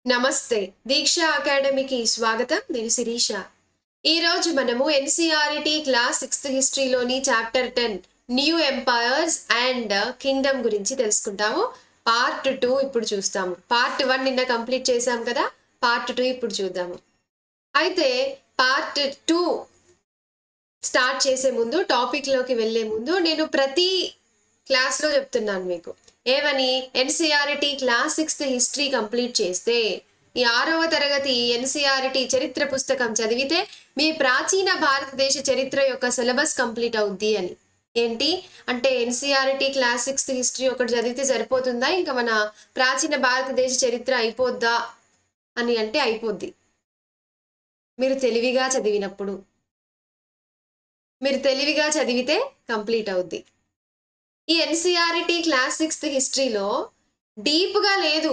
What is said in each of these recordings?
నమస్తే. దీక్ష అకాడమీకి స్వాగతం. నేను శిరీష. ఈరోజు మనము ఎన్‌సీఈఆర్‌టీ క్లాస్ 6థ్ హిస్టరీలోని chapter 10 new empires and kingdom గురించి తెలుసుకుంటాము. పార్ట్ 2 ఇప్పుడు చూస్తాము. పార్ట్ 1 నిన్న కంప్లీట్ చేశాం కదా. పార్ట్ 2 ఇప్పుడు చూద్దాము. అయితే పార్ట్ 2 స్టార్ట్ చేసే ముందు, టాపిక్‌లోకి వెళ్ళే ముందు నేను ప్రతి క్లాస్‌లో చెప్తున్నాను మీకు. ఏమని? ఎన్‌సీఈఆర్‌టీ క్లాస్ 6థ్ హిస్టరీ కంప్లీట్ చేస్తే, ఈ 6వ తరగతి ఎన్‌సీఈఆర్‌టీ చరిత్ర పుస్తకం చదివితే మీ ప్రాచీన భారతదేశ చరిత్ర యొక్క సిలబస్ కంప్లీట్ అవుద్ది అని. ఏంటి అంటే ఎన్‌సీఈఆర్‌టీ క్లాస్ 6థ్ హిస్టరీ ఒకటి చదివితే సరిపోతుందా? ఇంకా మన ప్రాచీన భారతదేశ చరిత్ర అయిపోద్దా అని అంటే అయిపోద్ది. మీరు తెలివిగా చదివినప్పుడు. మీరు తెలివిగా చదివితే కంప్లీట్ అవుద్ది. ఈ ఎన్‌సీఈఆర్‌టీ క్లాస్ 6థ్ హిస్టరీలో డీప్‌గా లేదు,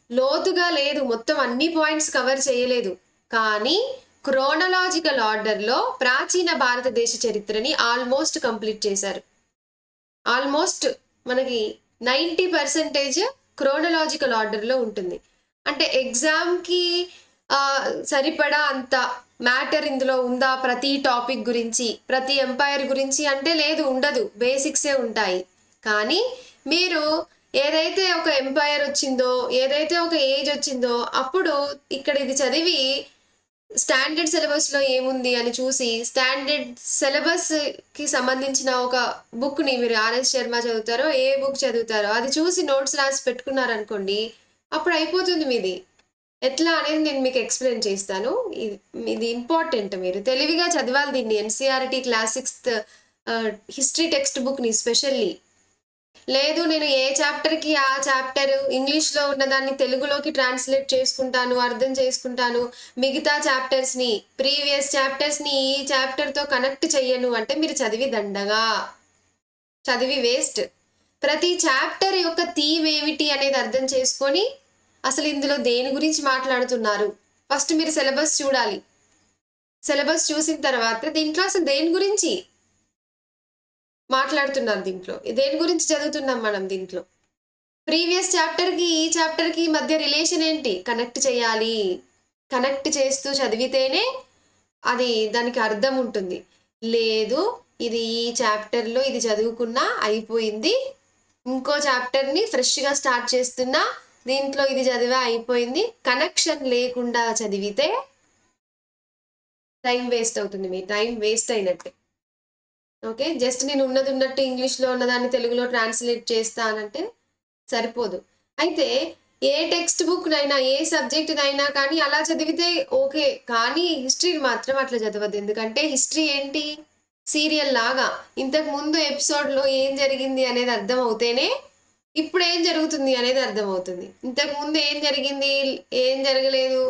లోతుగా లేదు, మొత్తం అన్ని పాయింట్స్ కవర్ చేయలేదు. కానీ క్రోనలాజికల్ ఆర్డర్‌లో ప్రాచీన భారతదేశ చరిత్రని ఆల్మోస్ట్ కంప్లీట్ చేశారు. ఆల్మోస్ట్ మనకి 90% క్రోనలాజికల్ ఆర్డర్‌లో ఉంటుంది. అంటే ఎగ్జామ్‌కి సరిపడా అంత మ్యాటర్ ఇందులో ఉందా ప్రతి టాపిక్ గురించి, ప్రతి ఎంపైర్ గురించి అంటే లేదు, ఉండదు. బేసిక్సే ఉంటాయి. కానీ మీరు ఏదైతే ఒక ఎంపైర్ వచ్చిందో, ఏదైతే ఒక ఏజ్ వచ్చిందో, అప్పుడు ఇక్కడ ఇది చదివి స్టాండర్డ్ సిలబస్‌లో ఏముంది అని చూసి, స్టాండర్డ్ సిలబస్‌కి సంబంధించిన ఒక బుక్‌ని మీరు ఆర్ఎస్ శర్మ చదువుతారో, ఏ బుక్ చదువుతారో అది చూసి నోట్స్ రాసి పెట్టుకున్నారనుకోండి, అప్పుడు అయిపోతుంది మీది. ఎట్లా అనేది నేను మీకు ఎక్స్‌ప్లెయిన్ చేస్తాను. ఇది ఇంపార్టెంట్. మీరు తెలివిగా చదవాలి దీన్ని. ఎన్‌సీఈఆర్‌టీ క్లాస్ 6థ్ హిస్టరీ టెక్స్ట్ బుక్‌ని స్పెషల్లీ. లేదు నేను ఏ చాప్టర్‌కి ఆ చాప్టర్ ఇంగ్లీష్‌లో ఉన్నదాన్ని తెలుగులోకి ట్రాన్స్‌లేట్ చేసుకుంటాను, అర్థం చేసుకుంటాను. మిగతా చాప్టర్స్‌ని, ప్రీవియస్ చాప్టర్స్‌ని ఈ చాప్టర్‌తో కనెక్ట్ చెయ్యను అంటే మీరు చదివి దండగా. చదివి వేస్ట్. ప్రతి చాప్టర్ యొక్క థీమ్ ఏమిటి అనేది అర్థం చేసుకొని, అసలు ఇందులో దేని గురించి మాట్లాడుతున్నారు ఫస్ట్ మీరు సిలబస్ చూడాలి. సిలబస్ చూసిన తర్వాత దీంట్లో అసలు దేని గురించి మాట్లాడుతున్నారు, దీంట్లో దేని గురించి చదువుతున్నాం మనం, దీంట్లో ప్రీవియస్ చాప్టర్కి ఈ చాప్టర్కి మధ్య రిలేషన్ ఏంటి కనెక్ట్ చేయాలి. కనెక్ట్ చేస్తూ చదివితేనే అది దానికి అర్థం ఉంటుంది. లేదు ఇది ఈ చాప్టర్లో ఇది చదువుకున్నా అయిపోయింది, ఇంకో చాప్టర్ని ఫ్రెష్గా స్టార్ట్ చేస్తున్నా, దీంట్లో ఇది చదివా అయిపోయింది, కనెక్షన్ లేకుండా చదివితే టైం వేస్ట్ అవుతుంది. మీ టైం వేస్ట్ అయినట్టే. ఓకే, జస్ట్ నేను ఉన్నది ఉన్నట్టు ఇంగ్లీష్లో ఉన్నదాన్ని తెలుగులో ట్రాన్స్లేట్ చేస్తానంటే సరిపోదు. అయితే ఏ టెక్స్ట్ బుక్‌నైనా, ఏ సబ్జెక్ట్‌నైనా కానీ అలా చదివితే ఓకే. కానీ హిస్టరీని మాత్రం అట్లా చదవద్దు. ఎందుకంటే హిస్టరీ ఏంటి? సీరియల్ లాగా. ఇంతకు ముందు ఎపిసోడ్‌లో ఏం జరిగింది అనేది అర్థం అవుతేనే ఇప్పుడు ఏం జరుగుతుంది అనేది అర్థమవుతుంది. ఇంతకు ముందు ఏం జరిగింది, ఏం జరగలేదు,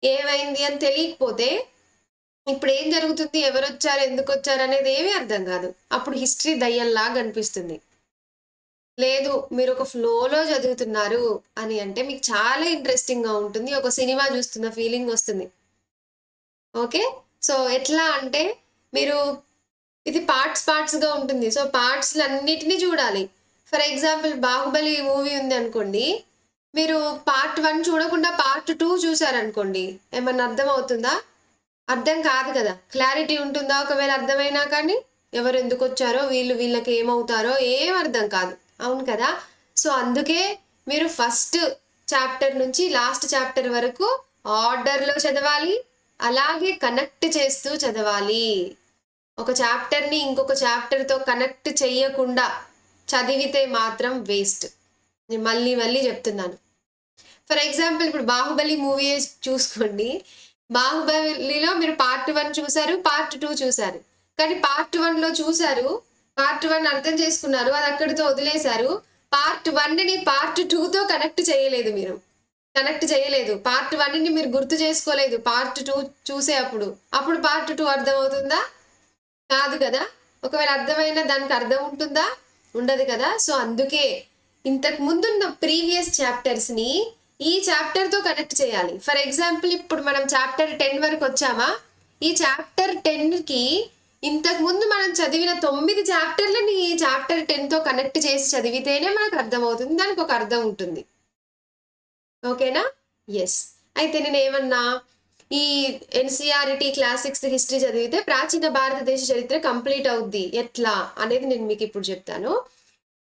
ఏమైంది అని తెలియకపోతే ఇప్పుడు ఏం జరుగుతుంది, ఎవరొచ్చారు, ఎందుకొచ్చారు అనేది ఏమీ అర్థం కాదు. అప్పుడు హిస్టరీ దయ్యంలాగా అనిపిస్తుంది. లేదు మీరు ఒక ఫ్లోలో చదువుతున్నారు అని అంటే మీకు చాలా ఇంట్రెస్టింగ్‌గా ఉంటుంది. ఒక సినిమా చూస్తున్న ఫీలింగ్ వస్తుంది. ఓకే. సో ఎట్లా అంటే మీరు ఇది పార్ట్స్‌గా ఉంటుంది. సో పార్ట్స్‌లన్నిటిని చూడాలి. ఫర్ ఎగ్జాంపుల్ 'బాహుబలి' మూవీ ఉందనుకోండి. మీరు పార్ట్ 1 చూడకుండా పార్ట్ 2 చూసారనుకోండి. ఏమన్నా అర్థమవుతుందా? అర్థం కాదు కదా. క్లారిటీ ఉంటుందా ఒకవేళ అర్థమైనా కానీ? ఎవరు ఎందుకొచ్చారో, వీళ్ళకి ఏమవుతారో ఏం అర్థం కాదు. అవును కదా. సో అందుకే మీరు ఫస్ట్ చాప్టర్ నుంచి లాస్ట్ చాప్టర్ వరకు ఆర్డర్‌లో చదవాలి. అలాగే కనెక్ట్ చేస్తూ చదవాలి. ఒక చాప్టర్‌ని ఇంకొక చాప్టర్‌తో కనెక్ట్ చెయ్యకుండా చదివితే మాత్రం వేస్ట్. నేను మళ్ళీ చెప్తున్నాను. ఫర్ ఎగ్జాంపుల్ ఇప్పుడు 'బాహుబలి' మూవీయే చూసుకోండి. 'బాహుబలిలో' మీరు పార్ట్ 1 చూసారు, పార్ట్ 2 చూసారు. కానీ పార్ట్ 1లో చూసారు, పార్ట్ 1 అర్థం చేసుకున్నారు, అది అక్కడితో వదిలేశారు. పార్ట్ 1ని పార్ట్ 2తో కనెక్ట్ చేయలేదు మీరు. కనెక్ట్ చేయలేదు. పార్ట్ 1ని మీరు గుర్తు చేసుకోలేదు పార్ట్ 2 చూసే అప్పుడు. అప్పుడు పార్ట్ 2 అర్థమవుతుందా? కాదు కదా. ఒకవేళ అర్థమైనా దానికి అర్థం ఉంటుందా? ఉండదు కదా. సో అందుకే ఇంతకు ముందున్న ప్రీవియస్ చాప్టర్స్‌ని ఈ చాప్టర్‌తో కనెక్ట్ చేయాలి. ఫర్ ఎగ్జాంపుల్ ఇప్పుడు మనం చాప్టర్ 10 వరకు వచ్చామా? ఈ చాప్టర్ 10కి ఇంతకు ముందు మనం చదివిన 9 చాప్టర్‌లని ఈ చాప్టర్ 10తో కనెక్ట్ చేసి చదివితేనే మనకు అర్థమవుతుంది. దానికి ఒక అర్థం ఉంటుంది. ఓకేనా? యెస్. అయితే నేనేమన్నా ఈ ఎన్‌సీఈఆర్‌టీ క్లాస్ 6 హిస్టరీ చదివితే ప్రాచీన భారతదేశ చరిత్ర కంప్లీట్ అవుద్ది. ఎట్లా? అనేది నేను మీకిప్పుడు చెప్తాను.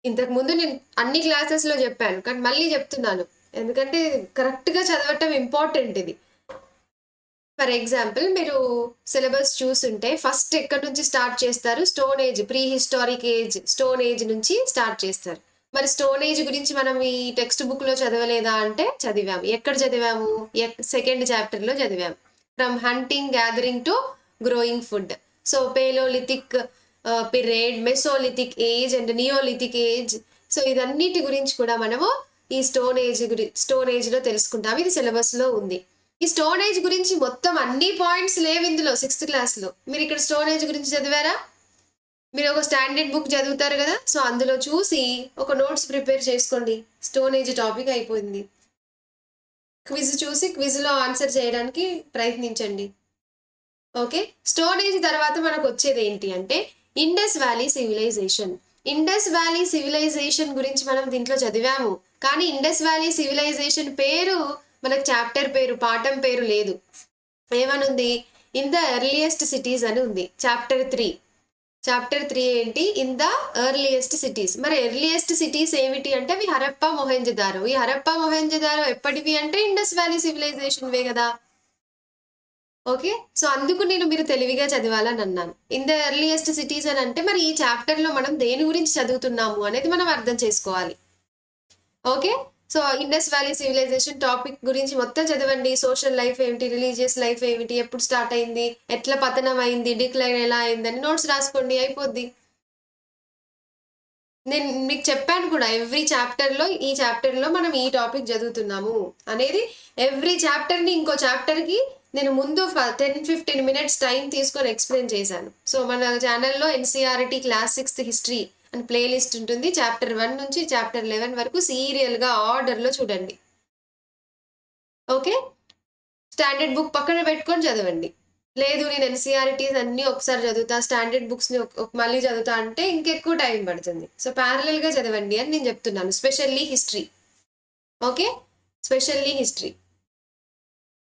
ఇంతకుముందు నేను అన్ని క్లాసెస్‌లో చెప్పాను. కానీ మళ్ళీ చెప్తున్నాను. ఎందుకంటే కరెక్ట్‌గా చదవటం ఇంపార్టెంట్ ఇది. ఫర్ ఎగ్జాంపుల్ మీరు సిలబస్ చూసుంటే ఫస్ట్ ఎక్కడి నుంచి స్టార్ట్ చేస్తారు? Stone age, pre historic age, stone age నుంచి స్టార్ట్ చేస్తారు. మరి స్టోన్ ఏజ్ గురించి మనం ఈ టెక్స్ట్ బుక్‌లో చదవలేదా అంటే చదివాము. ఎక్కడ చదివాము? సెకండ్ చాప్టర్‌లో చదివాము. From hunting, gathering to growing food. So paleolithic period, mesolithic age and neolithic age. So ఇదన్నిటి గురించి కూడా మనము ఈ స్టోన్ ఏజ్‌లో తెలుసుకుంటాం. ఇది సిలబస్‌లో ఉంది. ఈ స్టోన్ ఏజ్ గురించి మొత్తం అన్ని పాయింట్స్ లేవు ఇందులో 6th క్లాస్‌లో. మీరు ఇక్కడ స్టోన్ ఏజ్ గురించి చదివారా? మీరు ఒక స్టాండర్డ్ బుక్ చదువుతారు కదా! సో అందులో చూసి ఒక నోట్స్ ప్రిపేర్ చేసుకోండి. స్టోన్ ఏజ్ టాపిక్ అయిపోయింది. క్విజ్ చూసి క్విజ్‌లో ఆన్సర్ చేయడానికి ప్రయత్నించండి. ఓకే. స్టోన్ ఏజ్ తర్వాత మనకొచ్చేది ఏంటి అంటే Indus valley civilisation. Indus valley civilisation గురించి మనం దీంట్లో చదివాము. కానీ ఇండస్ వ్యాలీ సివిలైజేషన్ పేరు మనకు చాప్టర్ పేరు, పాఠం పేరు లేదు. ఏమనుంది? ఇన్ ద ఎర్లియెస్ట్ సిటీస్ అని ఉంది. చాప్టర్ 3. చాప్టర్ 3 ఏంటి? In the earliest cities. మరి ఎర్లియెస్ట్ సిటీస్ ఏమిటి అంటే అవి హరప్పా, మొహెంజదారో. ఈ హరప్పా, మొహెంజదారో ఎప్పటివి అంటే ఇండస్ వ్యాలీ సివిలైజేషన్‌వే కదా! ఓకే. సో అందుకు మీరు తెలివిగా చదవాలని అన్నాను. ఇన్ ద ఎర్లియెస్ట్ సిటీస్ అని అంటే మరి ఈ చాప్టర్‌లో మనం దేని గురించి చదువుతున్నాము అనేది మనం అర్థం చేసుకోవాలి. Okay. So Indus valley civilisation topic గురించి మొత్తం చదవండి. సోషల్ లైఫ్ ఏమిటి? రిలీజియస్ లైఫ్ ఏమిటి? ఎప్పుడు స్టార్ట్ అయింది? ఎట్లా పతనం అయింది? డిక్లైన్ ఎలా అయిందని నోట్స్ రాసుకోండి అయిపోద్ది. నేను మీకు చెప్పాను కూడా ఈ చాప్టర్‌లో మనం ఈ టాపిక్ చదువుతున్నాము అనేది ఎవ్రీ చాప్టర్‌ని ఇంకో చాప్టర్‌కి నేను ముందు 10-15 మినిట్స్ టైం తీసుకొని ఎక్స్‌ప్లెయిన్ చేశాను. సో మన ఛానెల్‌లో ఎన్‌సీఈఆర్‌టీ క్లాస్ 6th హిస్టరీ అని ప్లే లిస్ట్ ఉంటుంది. చాప్టర్ 1 నుంచి చాప్టర్ 11 వరకు సీరియల్‌గా ఆర్డర్‌లో చూడండి. ఓకే. స్టాండర్డ్ బుక్ పక్కన పెట్టుకొని చదవండి. లేదు నేను ఎన్‌సీఈఆర్‌టీస్ అన్నీ ఒకసారి చదువుతా, స్టాండర్డ్ బుక్స్‌ని మళ్ళీ చదువుతా అంటే ఇంకెక్కువ టైం పడుతుంది. సో ప్యారలెల్‌గా చదవండి అని నేను చెప్తున్నాను. Specially history. Okay. Specially history.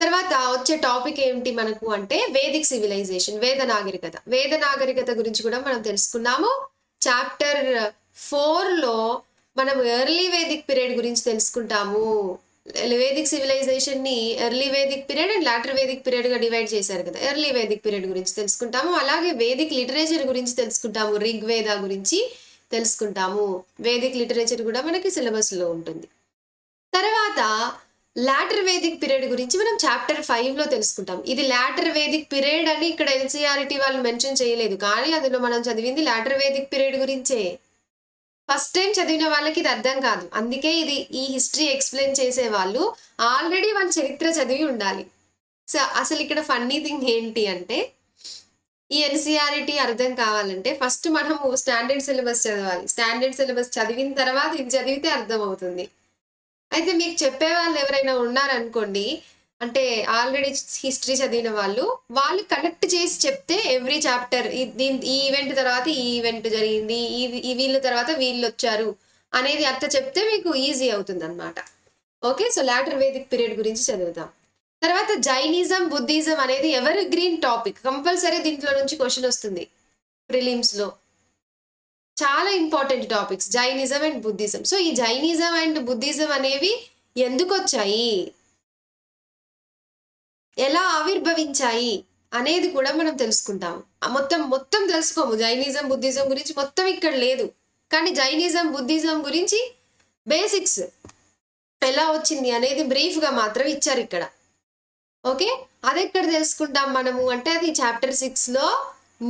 తర్వాత వచ్చే టాపిక్ ఏంటి మనకు అంటే వేదిక్ సివిలైజేషన్, వేద నాగరికత. వేద నాగరికత గురించి కూడా మనం తెలుసుకున్నాము. చాప్టర్ 4లో మనం ఎర్లీ వేదిక్ పీరియడ్ గురించి తెలుసుకుంటాము. వేదిక్ సివిలైజేషన్‌ని early Vedic period and later Vedic పీరియడ్‌గా డివైడ్ చేశారు కదా! ఎర్లీ వేదిక్ పీరియడ్ గురించి తెలుసుకుంటాము. అలాగే వేదిక్ లిటరేచర్ గురించి తెలుసుకుంటాము. రిగ్వేద గురించి తెలుసుకుంటాము. వేదిక్ లిటరేచర్ కూడా మనకి సిలబస్‌లో ఉంటుంది. తర్వాత లాటర్ వేదిక్ పీరియడ్ గురించి మనం చాప్టర్ 5లో తెలుసుకుంటాం. ఇది లాటర్ వేదిక్ పీరియడ్ అని ఇక్కడ ఎన్‌సీఈఆర్‌టీ వాళ్ళు మెన్షన్ చేయలేదు. కానీ అందులో మనం చదివింది లాటర్ వేదిక్ పీరియడ్ గురించే. ఫస్ట్ టైం చదివిన వాళ్ళకి ఇది అర్థం కాదు. అందుకే ఈ హిస్టరీ ఎక్స్‌ప్లెయిన్ చేసేవాళ్ళు ఆల్రెడీ వాళ్ళ చరిత్ర చదివి ఉండాలి. సో, అసలు ఇక్కడ ఫన్నీ థింగ్ ఏంటి అంటే ఈ ఎన్‌సీఈఆర్‌టీ అర్థం కావాలంటే ఫస్ట్ మనము స్టాండర్డ్ సిలబస్ చదవాలి. స్టాండర్డ్ సిలబస్ చదివిన తర్వాత ఇది చదివితే అర్థమవుతుంది. అయితే మీకు చెప్పేవాళ్ళు ఎవరైనా ఉన్నారనుకోండి, అంటే ఆల్రెడీ హిస్టరీ చదివిన వాళ్ళు కనెక్ట్ చేసి చెప్తే ఎవ్రీ చాప్టర్ ఈ ఈవెంట్ తర్వాత ఈ ఈవెంట్ జరిగింది. ఈ వీళ్ళ తర్వాత వీళ్ళొచ్చారు అనేది అట్లా చెప్తే మీకు ఈజీ అవుతుందన్నమాట. Okay. So later Vedic period గురించి చదువుదాం. తర్వాత జైనిజం, బుద్ధిజం అనేది ఎవర్ గ్రీన్ టాపిక్. కంపల్సరీ దీంట్లో నుంచి క్వెషన్ వస్తుంది ప్రిలిమ్స్‌లో. చాలా important topics Jainism and Buddhism. So ఈ జైనిజం అండ్ బుద్ధిజం అనేవి ఎందుకొచ్చాయి? ఎలా ఆవిర్భవించాయి? అనేది కూడా మనం తెలుసుకుంటాం. మొత్తం తెలుసుకోము. జైనిజం, బుద్ధిజం గురించి మొత్తం ఇక్కడ లేదు. కానీ జైనిజం, బుద్ధిజం గురించి బేసిక్స్ ఎలా వచ్చింది అనేది బ్రీఫ్‌గా మాత్రం ఇచ్చారిక్కడ. ఓకే. అదెక్కడ తెలుసుకుంటాం మనము అంటే అది చాప్టర్ 6లో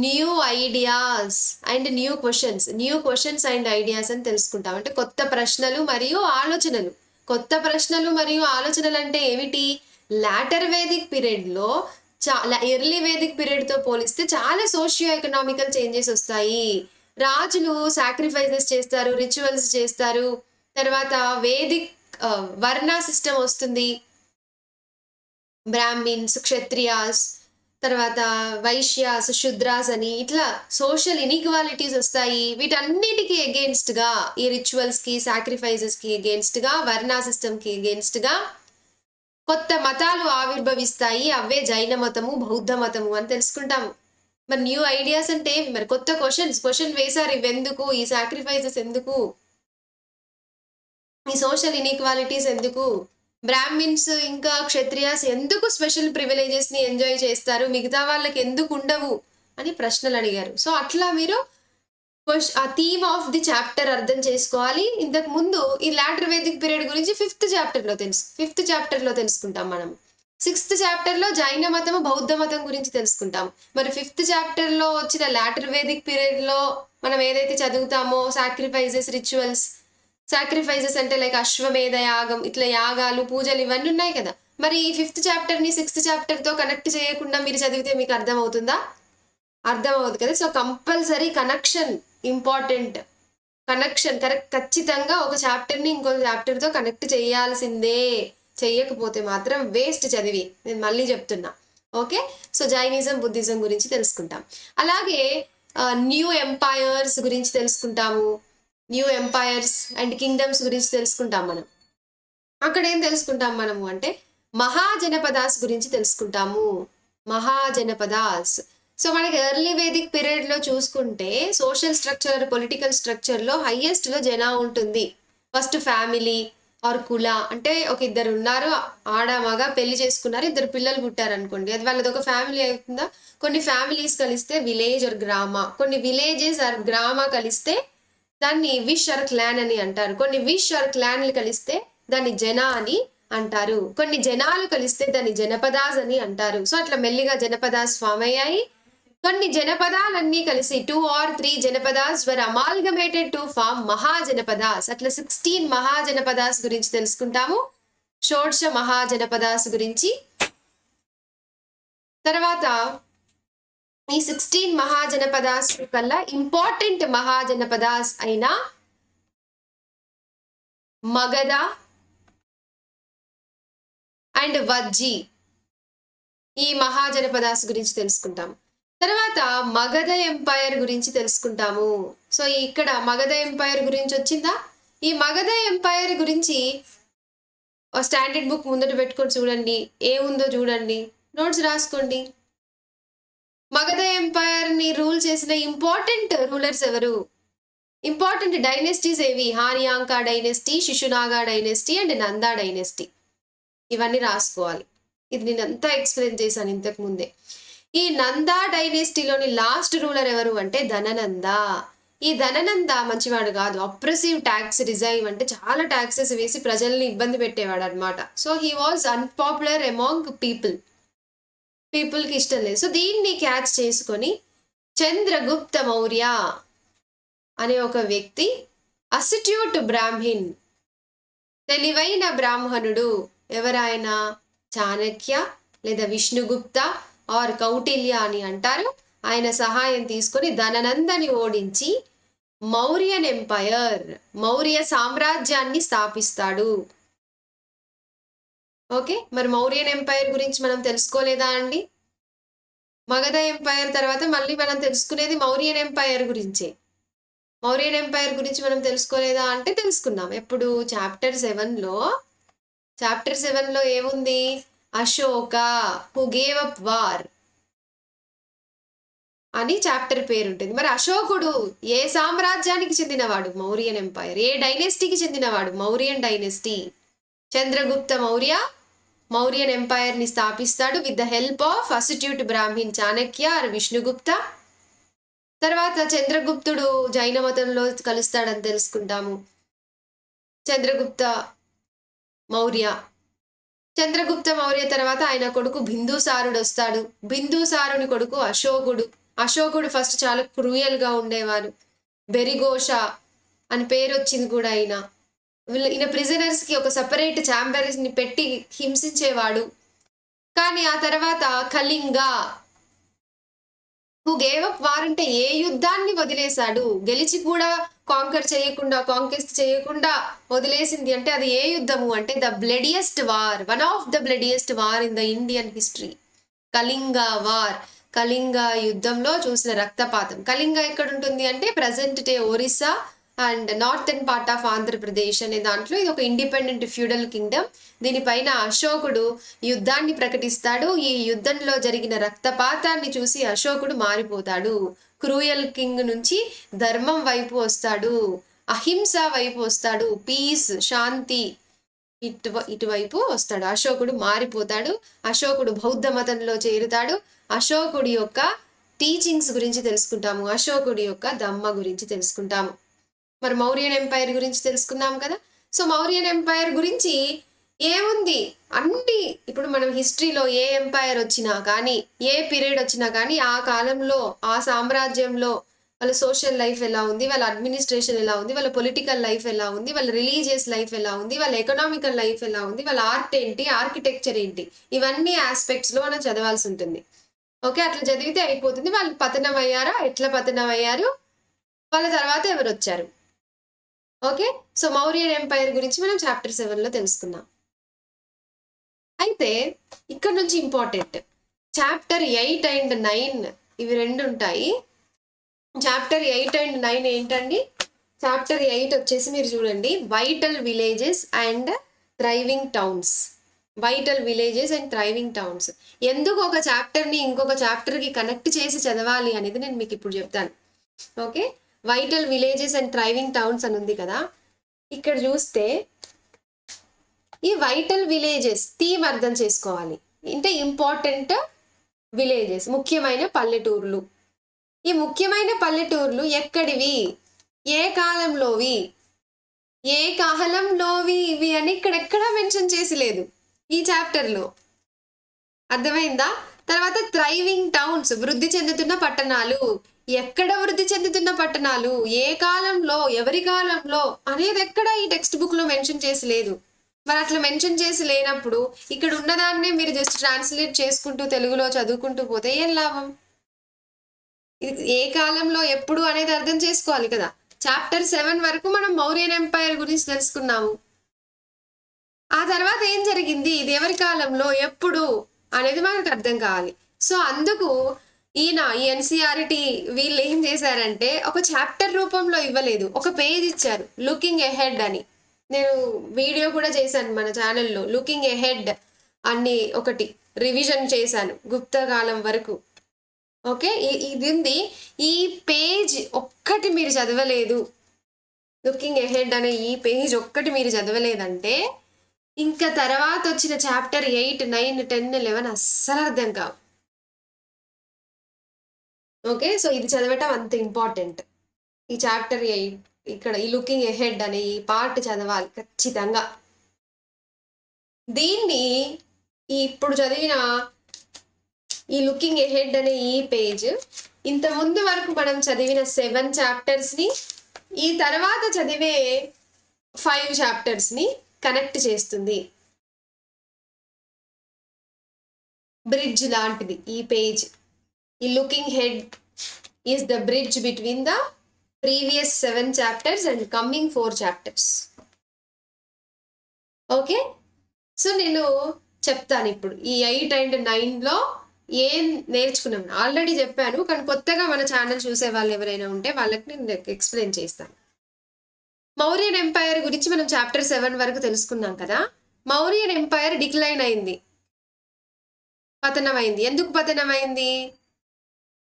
new ideas and new questions and ideas అని తెలుసుకుంటాం. అంటే కొత్త ప్రశ్నలు మరియు ఆలోచనలు. కొత్త ప్రశ్నలు మరియు ఆలోచనలు అంటే ఏమిటి? లాటర్ వేదిక్ పీరియడ్‌లో ఎర్లీ వేదిక్ పీరియడ్‌తో పోలిస్తే చాలా సోషియో ఎకనామికల్ చేంజెస్ వస్తాయి. రాజులు సాక్రిఫైసెస్ చేస్తారు, రిచువల్స్ చేస్తారు. తర్వాత వేదిక్ వర్ణ సిస్టమ్ వస్తుంది. బ్రాహ్మిన్స్, క్షత్రియాస్, తర్వాత వైశ్యాస్, శూద్రాస్ అని ఇట్లా సోషల్ ఇన్‌ఈక్వాలిటీస్ వస్తాయి. వీటన్నిటికి అగెయిన్స్ట్‌గా ఈ రిచువల్స్‌కి, సాక్రిఫైసెస్‌కి అగెయిన్స్ట్‌గా, వర్ణ సిస్టమ్‌కి అగెయిన్స్ట్‌గా కొత్త మతాలు ఆవిర్భవిస్తాయి, అవే జైన మతము, బౌద్ధ మతము అని తెలుసుకుంటాము. మరి న్యూ ఐడియాస్ అంటే ఏవి? మరి కొత్త క్వశ్చన్ వేశారు, ఇవెందుకు, ఈ సాక్రిఫైసెస్ ఎందుకు, ఈ సోషల్ ఇన్ఈక్వాలిటీస్ ఎందుకు, బ్రాహ్మిన్స్ ఇంకా క్షత్రియాస్ ఎందుకు స్పెషల్ ప్రివిలేజెస్ ని ఎంజాయ్ చేస్తారు, మిగతా వాళ్ళకి ఎందుకు ఉండవు అని ప్రశ్నలు అడిగారు. సో అట్లా మీరు ఆ థీమ్ ఆఫ్ ది చాప్టర్ అర్థం చేసుకోవాలి. ఇంతకు ముందు ఈ లాటర్ వేదిక్ పీరియడ్ గురించి ఫిఫ్త్ చాప్టర్ లో తెలుసుకుంటాం మనం. 6th చాప్టర్ లో జైన మతము, బౌద్ధ మతం గురించి తెలుసుకుంటాం. మరి 5th చాప్టర్ లో వచ్చిన లాటర్ వేదిక్ పీరియడ్ లో మనం ఏదైతే చదువుతామో సాక్రిఫైజెస్, రిచువల్స్, సాక్రిఫైజెస్ అంటే లైక్ అశ్వమేధ యాగం, ఇట్లా యాగాలు, పూజలు ఇవన్నీ ఉన్నాయి కదా. మరి ఈ 5th చాప్టర్ ని 6th చాప్టర్ తో కనెక్ట్ చేయకుండా మీరు చదివితే మీకు అర్థం అవుతుందా? అర్థం అవుతుంది కదా. So compulsory connection important. Connection ఖచ్చితంగా ఒక చాప్టర్ని ఇంకో చాప్టర్తో కనెక్ట్ చేయాల్సిందే. చెయ్యకపోతే మాత్రం వేస్ట్ చదివి. నేను మళ్ళీ చెప్తున్నా. ఓకే, సో జైనిజం, బుద్ధిజం గురించి తెలుసుకుంటాం. అలాగే న్యూ ఎంపైర్స్ గురించి తెలుసుకుంటాము. న్యూ ఎంపైర్స్ అండ్ కింగ్డమ్స్ గురించి తెలుసుకుంటాం మనం. అక్కడ ఏం తెలుసుకుంటాం మనము అంటే మహాజనపదాస్ గురించి తెలుసుకుంటాము. మహాజనపదాస్. సో మనకి ఎర్లీ వేదిక్ పీరియడ్ లో చూసుకుంటే సోషల్ స్ట్రక్చర్, పొలిటికల్ స్ట్రక్చర్ లో హైయెస్ట్ లో జనా ఉంటుంది. ఫస్ట్ ఫ్యామిలీ ఆర్ కుల అంటే ఒక ఇద్దరు ఉన్నారు, ఆడ మగ పెళ్లి చేసుకున్నారు, ఇద్దరు పిల్లలు పుట్టారు అనుకోండి, అది వాళ్ళది ఒక ఫ్యామిలీ అవుతుందా? కొన్ని ఫ్యామిలీస్ కలిస్తే విలేజ్ ఆర్ గ్రామ, కొన్ని విలేజెస్ ఆర్ గ్రామ కలిస్తే దాన్ని విష్ ఆర్ క్లాన్ అని అంటారు. కొన్ని విష్ ఆర్ క్లాన్లు కలిస్తే దాన్ని జన అని అంటారు. కొన్ని జనాలు కలిస్తే దాన్ని జనపదాస్ అని అంటారు. సో అట్లా మెల్లిగా జనపదాస్ ఫామ్ అయ్యాయి. కొన్ని జనపదాలన్నీ కలిసి 2 or 3 janapadas were amalgamated to form mahajanapadas. అట్లా 16 మహాజనపదాస్ గురించి తెలుసుకుంటాము. షోడ్ష మహాజనపదాస్ గురించి. తర్వాత ఈ 16 మహాజనపదాస్ కల్లా ఇంపార్టెంట్ మహాజనపదాస్ అయిన మగధ అండ్ వజ్జి, ఈ మహాజనపదాస్ గురించి తెలుసుకుంటాం. తర్వాత మగధ ఎంపైర్ గురించి తెలుసుకుంటాము. సో ఇక్కడ మగధ ఎంపైర్ గురించి వచ్చిందా? ఈ మగధ ఎంపైర్ గురించి స్టాండర్డ్ బుక్ ముందట పెట్టుకొని చూడండి, ఏముందో చూడండి, నోట్స్ రాసుకోండి. మగధ ఎంపైర్ ని రూల్ చేసిన ఇంపార్టెంట్ రూలర్స్ ఎవరు, ఇంపార్టెంట్ డైనెస్టీస్ ఏవి? Haryanka dynasty, Shishunaga dynasty and Nanda dynasty. ఇవన్నీ రాసుకోవాలి. ఇది నేను అంతా ఎక్స్ప్లెయిన్ చేశాను ఇంతకు ముందే. ఈ నందా డైనెస్టీలోని లాస్ట్ రూలర్ ఎవరు అంటే ధననంద. ఈ ధననంద మంచివాడు కాదు, అప్రెసివ్ ట్యాక్స్ రిజైవ్ అంటే చాలా ట్యాక్సెస్ వేసి ప్రజల్ని ఇబ్బంది పెట్టేవాడు అనమాట. So he was unpopular among పీపుల్కి ఇష్టం లేదు. సో దీన్ని క్యాచ్ చేసుకొని చంద్రగుప్త మౌర్య అనే ఒక వ్యక్తి, అసిట్యూట్ బ్రాహ్మిన్, తెలివైన బ్రాహ్మణుడు, ఎవరైనా చాణక్య లేదా విష్ణుగుప్త ఆర్ కౌటిల్య అని అంటారు, ఆయన సహాయం తీసుకొని ధననందని ఓడించి మౌర్యన్ ఎంపైర్, మౌర్య సామ్రాజ్యాన్ని స్థాపిస్తాడు. ఓకే, మరి మౌర్యన్ ఎంపైర్ గురించి మనం తెలుసుకోలేదా అండి? మగధ ఎంపైర్ తర్వాత మళ్ళీ మనం తెలుసుకునేది మౌర్యన్ ఎంపైర్ గురించే. మౌర్యన్ ఎంపైర్ గురించి మనం తెలుసుకోలేదా అంటే తెలుసుకున్నాం. ఎప్పుడు? చాప్టర్ 7లో ఏముంది? Ashoka who gave up war అని చాప్టర్ పేరు ఉంటుంది. మరి అశోకుడు ఏ సామ్రాజ్యానికి చెందినవాడు? మౌర్యన్ ఎంపైర్. ఏ డైనెస్టీకి చెందినవాడు? మౌర్యన్ డైనెస్టీ. చంద్రగుప్త మౌర్య మౌర్యన్ ఎంపైర్ ని స్థాపిస్తాడు with the help of astute Brahmin Chanakya or Vishnugupta. తర్వాత చంద్రగుప్తుడు జైన మతంలో కలుస్తాడని తెలుసుకుంటాము. చంద్రగుప్త మౌర్య తర్వాత ఆయన కొడుకు బిందుసారుడు వస్తాడు. బిందుసారుని కొడుకు అశోకుడు ఫస్ట్ చాలా క్రూయల్ గా ఉండేవారు. బెరిఘోష అని పేరు వచ్చింది కూడా. ఈయన ప్రిజనర్స్ కి ఒక సపరేట్ ఛాంబర్స్ ని పెట్టి హింసించేవాడు. కానీ ఆ తర్వాత Kalinga who gave up war అంటే ఏ యుద్ధాన్ని వదిలేశాడు? గెలిచి కూడా కాంకెస్ట్ చేయకుండా వదిలేసింది అంటే అది ఏ యుద్ధము అంటే the bloodiest war, one of the bloodiest war in the Indian history, Kalinga war. Kalinga యుద్ధంలో చూసిన రక్తపాతం. కళింగ ఎక్కడ ఉంటుంది అంటే present day Orissa and northern part of Andhra Pradesh అనే దాంట్లో ఇది ఒక ఇండిపెండెంట్ ఫ్యూడల్ కింగ్డమ్. దీనిపైన అశోకుడు యుద్ధాన్ని ప్రకటిస్తాడు. ఈ యుద్ధంలో జరిగిన రక్తపాతాన్ని చూసి అశోకుడు మారిపోతాడు. క్రూయల్ కింగ్ నుంచి ధర్మం వైపు వస్తాడు, అహింస వైపు వస్తాడు, పీస్ శాంతి ఇటువైపు వస్తాడు. అశోకుడు మారిపోతాడు. అశోకుడు బౌద్ధ మతంలో చేరుతాడు. అశోకుడి యొక్క టీచింగ్స్ గురించి తెలుసుకుంటాము. అశోకుడి యొక్క ధమ్మ గురించి తెలుసుకుంటాము. మరి మౌర్యన్ ఎంపైర్ గురించి తెలుసుకున్నాం కదా. సో మౌర్యన్ ఎంపైర్ గురించి ఏముంది అన్ని, ఇప్పుడు మనం హిస్టరీలో ఏ ఎంపైర్ వచ్చినా కానీ, ఏ పీరియడ్ వచ్చినా కానీ, ఆ కాలంలో ఆ సామ్రాజ్యంలో వాళ్ళ సోషల్ లైఫ్ ఎలా ఉంది, వాళ్ళ అడ్మినిస్ట్రేషన్ ఎలా ఉంది, వాళ్ళ పొలిటికల్ లైఫ్ ఎలా ఉంది, వాళ్ళ రిలీజియస్ లైఫ్ ఎలా ఉంది, వాళ్ళ ఎకనామికల్ లైఫ్ ఎలా ఉంది, వాళ్ళ ఆర్ట్ ఏంటి, ఆర్కిటెక్చర్ ఏంటి, ఇవన్నీ ఆస్పెక్ట్స్లో మనం చదవాల్సి ఉంటుంది. ఓకే, అట్లా చదివితే అయిపోతుంది. వాళ్ళు పతనం అయ్యారా, ఎట్లా పతనం అయ్యారు, వాళ్ళ తర్వాత ఎవరు వచ్చారు. ఓకే, సో మౌర్యన్ ఎంపైర్ గురించి మనం చాప్టర్ 7లో తెలుసుకున్నాం. అయితే ఇక్కడ నుంచి ఇంపార్టెంట్ చాప్టర్ 8 అండ్ 9 ఇవి రెండు ఉంటాయి. చాప్టర్ 8 అండ్ 9 ఏంటండి? చాప్టర్ 8 వచ్చేసి మీరు చూడండి, vital villages and thriving towns. Vital villages and thriving towns. ఎందుకు ఒక చాప్టర్ని ఇంకొక చాప్టర్కి కనెక్ట్ చేసి చదవాలి అనేది నేను మీకు ఇప్పుడు చెప్తాను. Okay, vital villages and thriving towns అని ఉంది కదా. ఇక్కడ చూస్తే ఈ వైటల్ విలేజెస్ థీమ్ అర్థం చేసుకోవాలి. అంటే ఇంపార్టెంట్ విలేజెస్, ముఖ్యమైన పల్లెటూర్లు. ఈ ముఖ్యమైన పల్లెటూర్లు ఎక్కడివి, ఏ కాలంలోవి, ఏ కాలంలోవి ఇవి అని ఇక్కడెక్కడా మెన్షన్ చేసి లేదు ఈ చాప్టర్లో. అర్థమైందా? తర్వాత థ్రైవింగ్ టౌన్స్, వృద్ధి చెందుతున్న పట్టణాలు. ఎక్కడ వృద్ధి చెందుతున్న పట్టణాలు, ఏ కాలంలో, ఎవరి కాలంలో అనేది ఎక్కడ ఈ టెక్స్ట్ బుక్లో మెన్షన్ చేసి లేదు. మరి అట్లా మెన్షన్ చేసి లేనప్పుడు ఇక్కడ ఉన్నదాన్నే మీరు జస్ట్ ట్రాన్స్లేట్ చేసుకుంటూ తెలుగులో చదువుకుంటూ పోతే ఏం లాభం? ఏ కాలంలో ఎప్పుడు అనేది అర్థం చేసుకోవాలి కదా. చాప్టర్ 7 వరకు మనం మౌర్యన్ ఎంపైర్ గురించి తెలుసుకున్నాము. ఆ తర్వాత ఏం జరిగింది, ఇది ఎవరి కాలంలో, ఎప్పుడు అనేది మనకు అర్థం కావాలి. సో అందుకు ఈ ఎన్సీఆర్టీ వీళ్ళు ఏం చేశారంటే ఒక చాప్టర్ రూపంలో ఇవ్వలేదు, ఒక పేజ్ ఇచ్చారు, లుకింగ్ ఎహెడ్ అని. నేను వీడియో కూడా చేశాను మన ఛానల్లో, లుకింగ్ ఎహెడ్ అన్ని ఒకటి రివిజన్ చేశాను గుప్త కాలం వరకు. ఓకే, ఇది ఉంది. ఈ పేజ్ ఒక్కటి మీరు చదవలేదు, లుకింగ్ ఎహెడ్ అనే ఈ పేజ్ ఒక్కటి మీరు చదవలేదంటే ఇంకా తర్వాత వచ్చిన చాప్టర్ 8, 9, 10, 11 అస్సలు అర్థం కావు. ఓకే, సో ఇది చదవటం అంత ఇంపార్టెంట్. ఈ చాప్టర్ 8 ఇక్కడ ఈ లుకింగ్ ఎహెడ్ అనే ఈ పార్ట్ చదవాలి ఖచ్చితంగా. దీన్ని ఇప్పుడు చదివిన ఈ లుకింగ్ ఎహెడ్ అనే ఈ పేజ్ ఇంత ముందు వరకు మనం చదివిన 7 చాప్టర్స్ని, ఈ తర్వాత చదివే 5 చాప్టర్స్ని కనెక్ట్ చేస్తుంది. బ్రిడ్జ్ లాంటిది ఈ పేజ్. ఈ looking head is the bridge between the previous 7 chapters and coming 4 chapters. Okay, so నేను చెప్తాను ఇప్పుడు ఈ 8 అండ్ 9లో ఏం నేర్చుకున్నాం. ఆల్రెడీ చెప్పాను, కానీ కొత్తగా మన ఛానల్ చూసే వాళ్ళు ఎవరైనా ఉంటే వాళ్ళకి నేను ఎక్స్ప్లెయిన్ చేస్తాను. మౌర్యన్ ఎంపైర్ గురించి మనం చాప్టర్ 7 వరకు తెలుసుకున్నాం కదా. మౌర్యన్ ఎంపైర్ డిక్లైన్ అయింది, పతనమైంది. ఎందుకు పతనమైంది?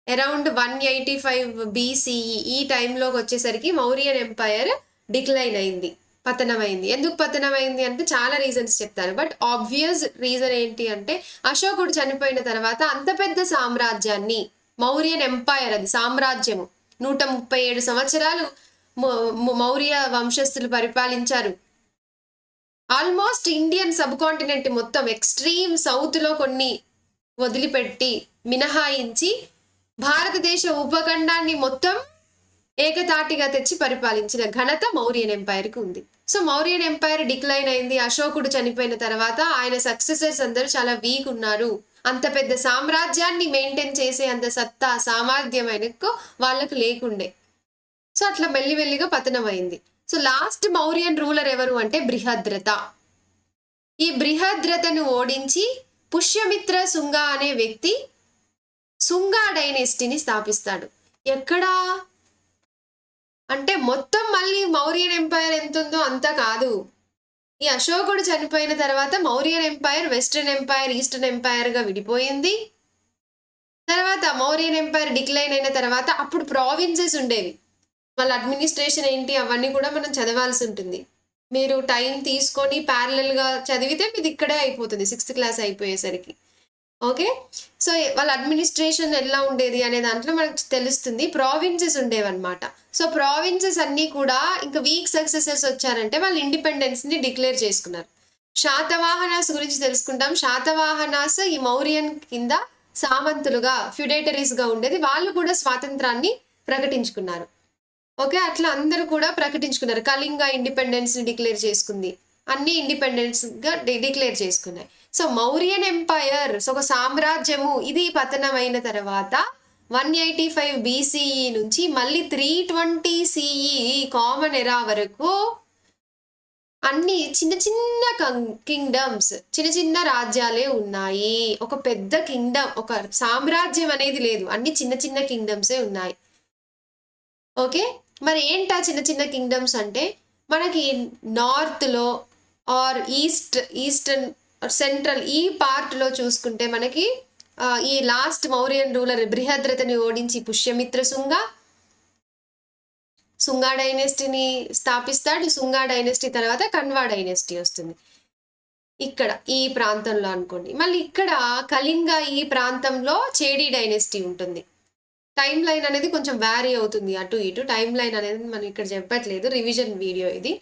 అరౌండ్ 185 BCE ఈ టైంలోకి వచ్చేసరికి మౌర్యన్ ఎంపైర్ డిక్లైన్ అయింది, పతనమైంది. ఎందుకు పతనమైంది అంటే చాలా రీజన్స్ చెప్తాను. బట్ ఆబ్వియస్ రీజన్ ఏంటి అంటే అశోకుడు చనిపోయిన తర్వాత అంత పెద్ద సామ్రాజ్యాన్ని, మౌర్యన్ ఎంపైర్ అది సామ్రాజ్యము, 137 సంవత్సరాలు మౌర్య వంశస్థులు పరిపాలించారు. ఆల్మోస్ట్ ఇండియన్ సబ్ కాంటినెంట్ మొత్తం ఎక్స్ట్రీమ్ సౌత్లో కొన్ని వదిలిపెట్టి మినహాయించి భారతదేశ ఉపఖండాన్ని మొత్తం ఏకతాటిగా తెచ్చి పరిపాలించిన ఘనత మౌర్యన్ ఎంపైర్కి ఉంది. సో మౌర్యన్ ఎంపైర్ డిక్లైన్ అయింది. అశోకుడు చనిపోయిన తర్వాత ఆయన సక్సెసర్స్ అందరూ చాలా వీక్ ఉన్నారు. అంత పెద్ద సామ్రాజ్యాన్ని మెయింటైన్ చేసే అంత సత్తా సామర్థ్యం ఆయనకు వాళ్ళకు లేకుండే. సో అట్లా మెల్లిమెల్లిగా పతనమైంది. సో లాస్ట్ మౌర్యన్ రూలర్ ఎవరు అంటే బృహద్రథ. ఈ బృహద్రథను ఓడించి పుష్యమిత్ర శుంగ అనే వ్యక్తి శుంగా డైనెస్టీని స్థాపిస్తాడు. ఎక్కడా? అంటే మొత్తం మళ్ళీ మౌర్యన్ ఎంపైర్ ఎంత ఉందో అంత కాదు. ఈ అశోకుడు చనిపోయిన తర్వాత Mauryan empire western empire, eastern ఎంపైర్‌గా విడిపోయింది. తర్వాత మౌర్యన్ ఎంపైర్ డిక్లైన్ అయిన తర్వాత అప్పుడు ప్రావిన్సెస్ ఉండేవి. వాళ్ళ అడ్మినిస్ట్రేషన్ ఏంటి అవన్నీ కూడా మనం చదవాల్సి ఉంటుంది. మీరు టైం తీసుకొని ప్యారలల్‌గా చదివితే మీది ఇక్కడే అయిపోతుంది 6థ్ క్లాస్ అయిపోయేసరికి. ఓకే. సో, వాళ్ళ అడ్మినిస్ట్రేషన్ ఎలా ఉండేది అనే దాంట్లో మనకు తెలుస్తుంది. ప్రావిన్సెస్ ఉండేవన్నమాట. సో, ప్రావిన్సెస్ అన్నీ కూడా ఇంకా వీక్ సక్సెసర్స్ వచ్చారంటే వాళ్ళు ఇండిపెండెన్స్‌ని డిక్లేర్ చేసుకున్నారు. శాతవాహనాస్ గురించి తెలుసుకుంటాం. శాతవాహనాస్ ఈ మౌర్యన్ కింద సామంతులుగా, ఫ్యూడేటరీస్‌గా ఉండేది. వాళ్ళు కూడా స్వాతంత్రాన్ని ప్రకటించుకున్నారు. ఓకే. అట్లా అందరూ కూడా ప్రకటించుకున్నారు. కళింగ ఇండిపెండెన్స్‌ని డిక్లేర్ చేసుకుంది. అన్నీ ఇండిపెండెన్స్‌గా డిక్లేర్ చేసుకున్నాయి. సో, మౌర్యన్ ఎంపైర్ ఒక సామ్రాజ్యము ఇది పతనమైన తర్వాత 185 బీసీఈ నుంచి మళ్ళీ 320 సీఈ కామన్ ఎరా వరకు అన్ని చిన్న చిన్న కింగ్డమ్స్, చిన్న చిన్న రాజ్యాలే ఉన్నాయి. ఒక పెద్ద కింగ్డమ్, ఒక సామ్రాజ్యం అనేది లేదు. అన్ని చిన్న చిన్న కింగ్డమ్సే ఉన్నాయి. ఓకే. మరి ఏంటా చిన్న చిన్న కింగ్డమ్స్ అంటే మనకి నార్త్‌లో ఆర్ ఈస్టర్న్ సెంట్రల్ ఈ పార్ట్‌లో చూసుకుంటే మనకి ఈ లాస్ట్ మౌర్యన్ రూలర్ బృహద్రథని ఓడించి పుష్యమిత్ర సుంగా డైనెస్టీని స్థాపిస్తాడు. సుంగా డైనెస్టీ తర్వాత కన్వా డైనెస్టీ వస్తుంది. ఇక్కడ ఈ ప్రాంతంలో అనుకోండి. మళ్ళీ ఇక్కడ కళింగ ఈ ప్రాంతంలో చేడి డైనెస్టీ ఉంటుంది. టైమ్ లైన్ అనేది కొంచెం వ్యారీ అవుతుంది అటు ఇటు. టైమ్ లైన్ అనేది మనం ఇక్కడ చెప్పట్లేదు. రివిజన్ వీడియో ఇది.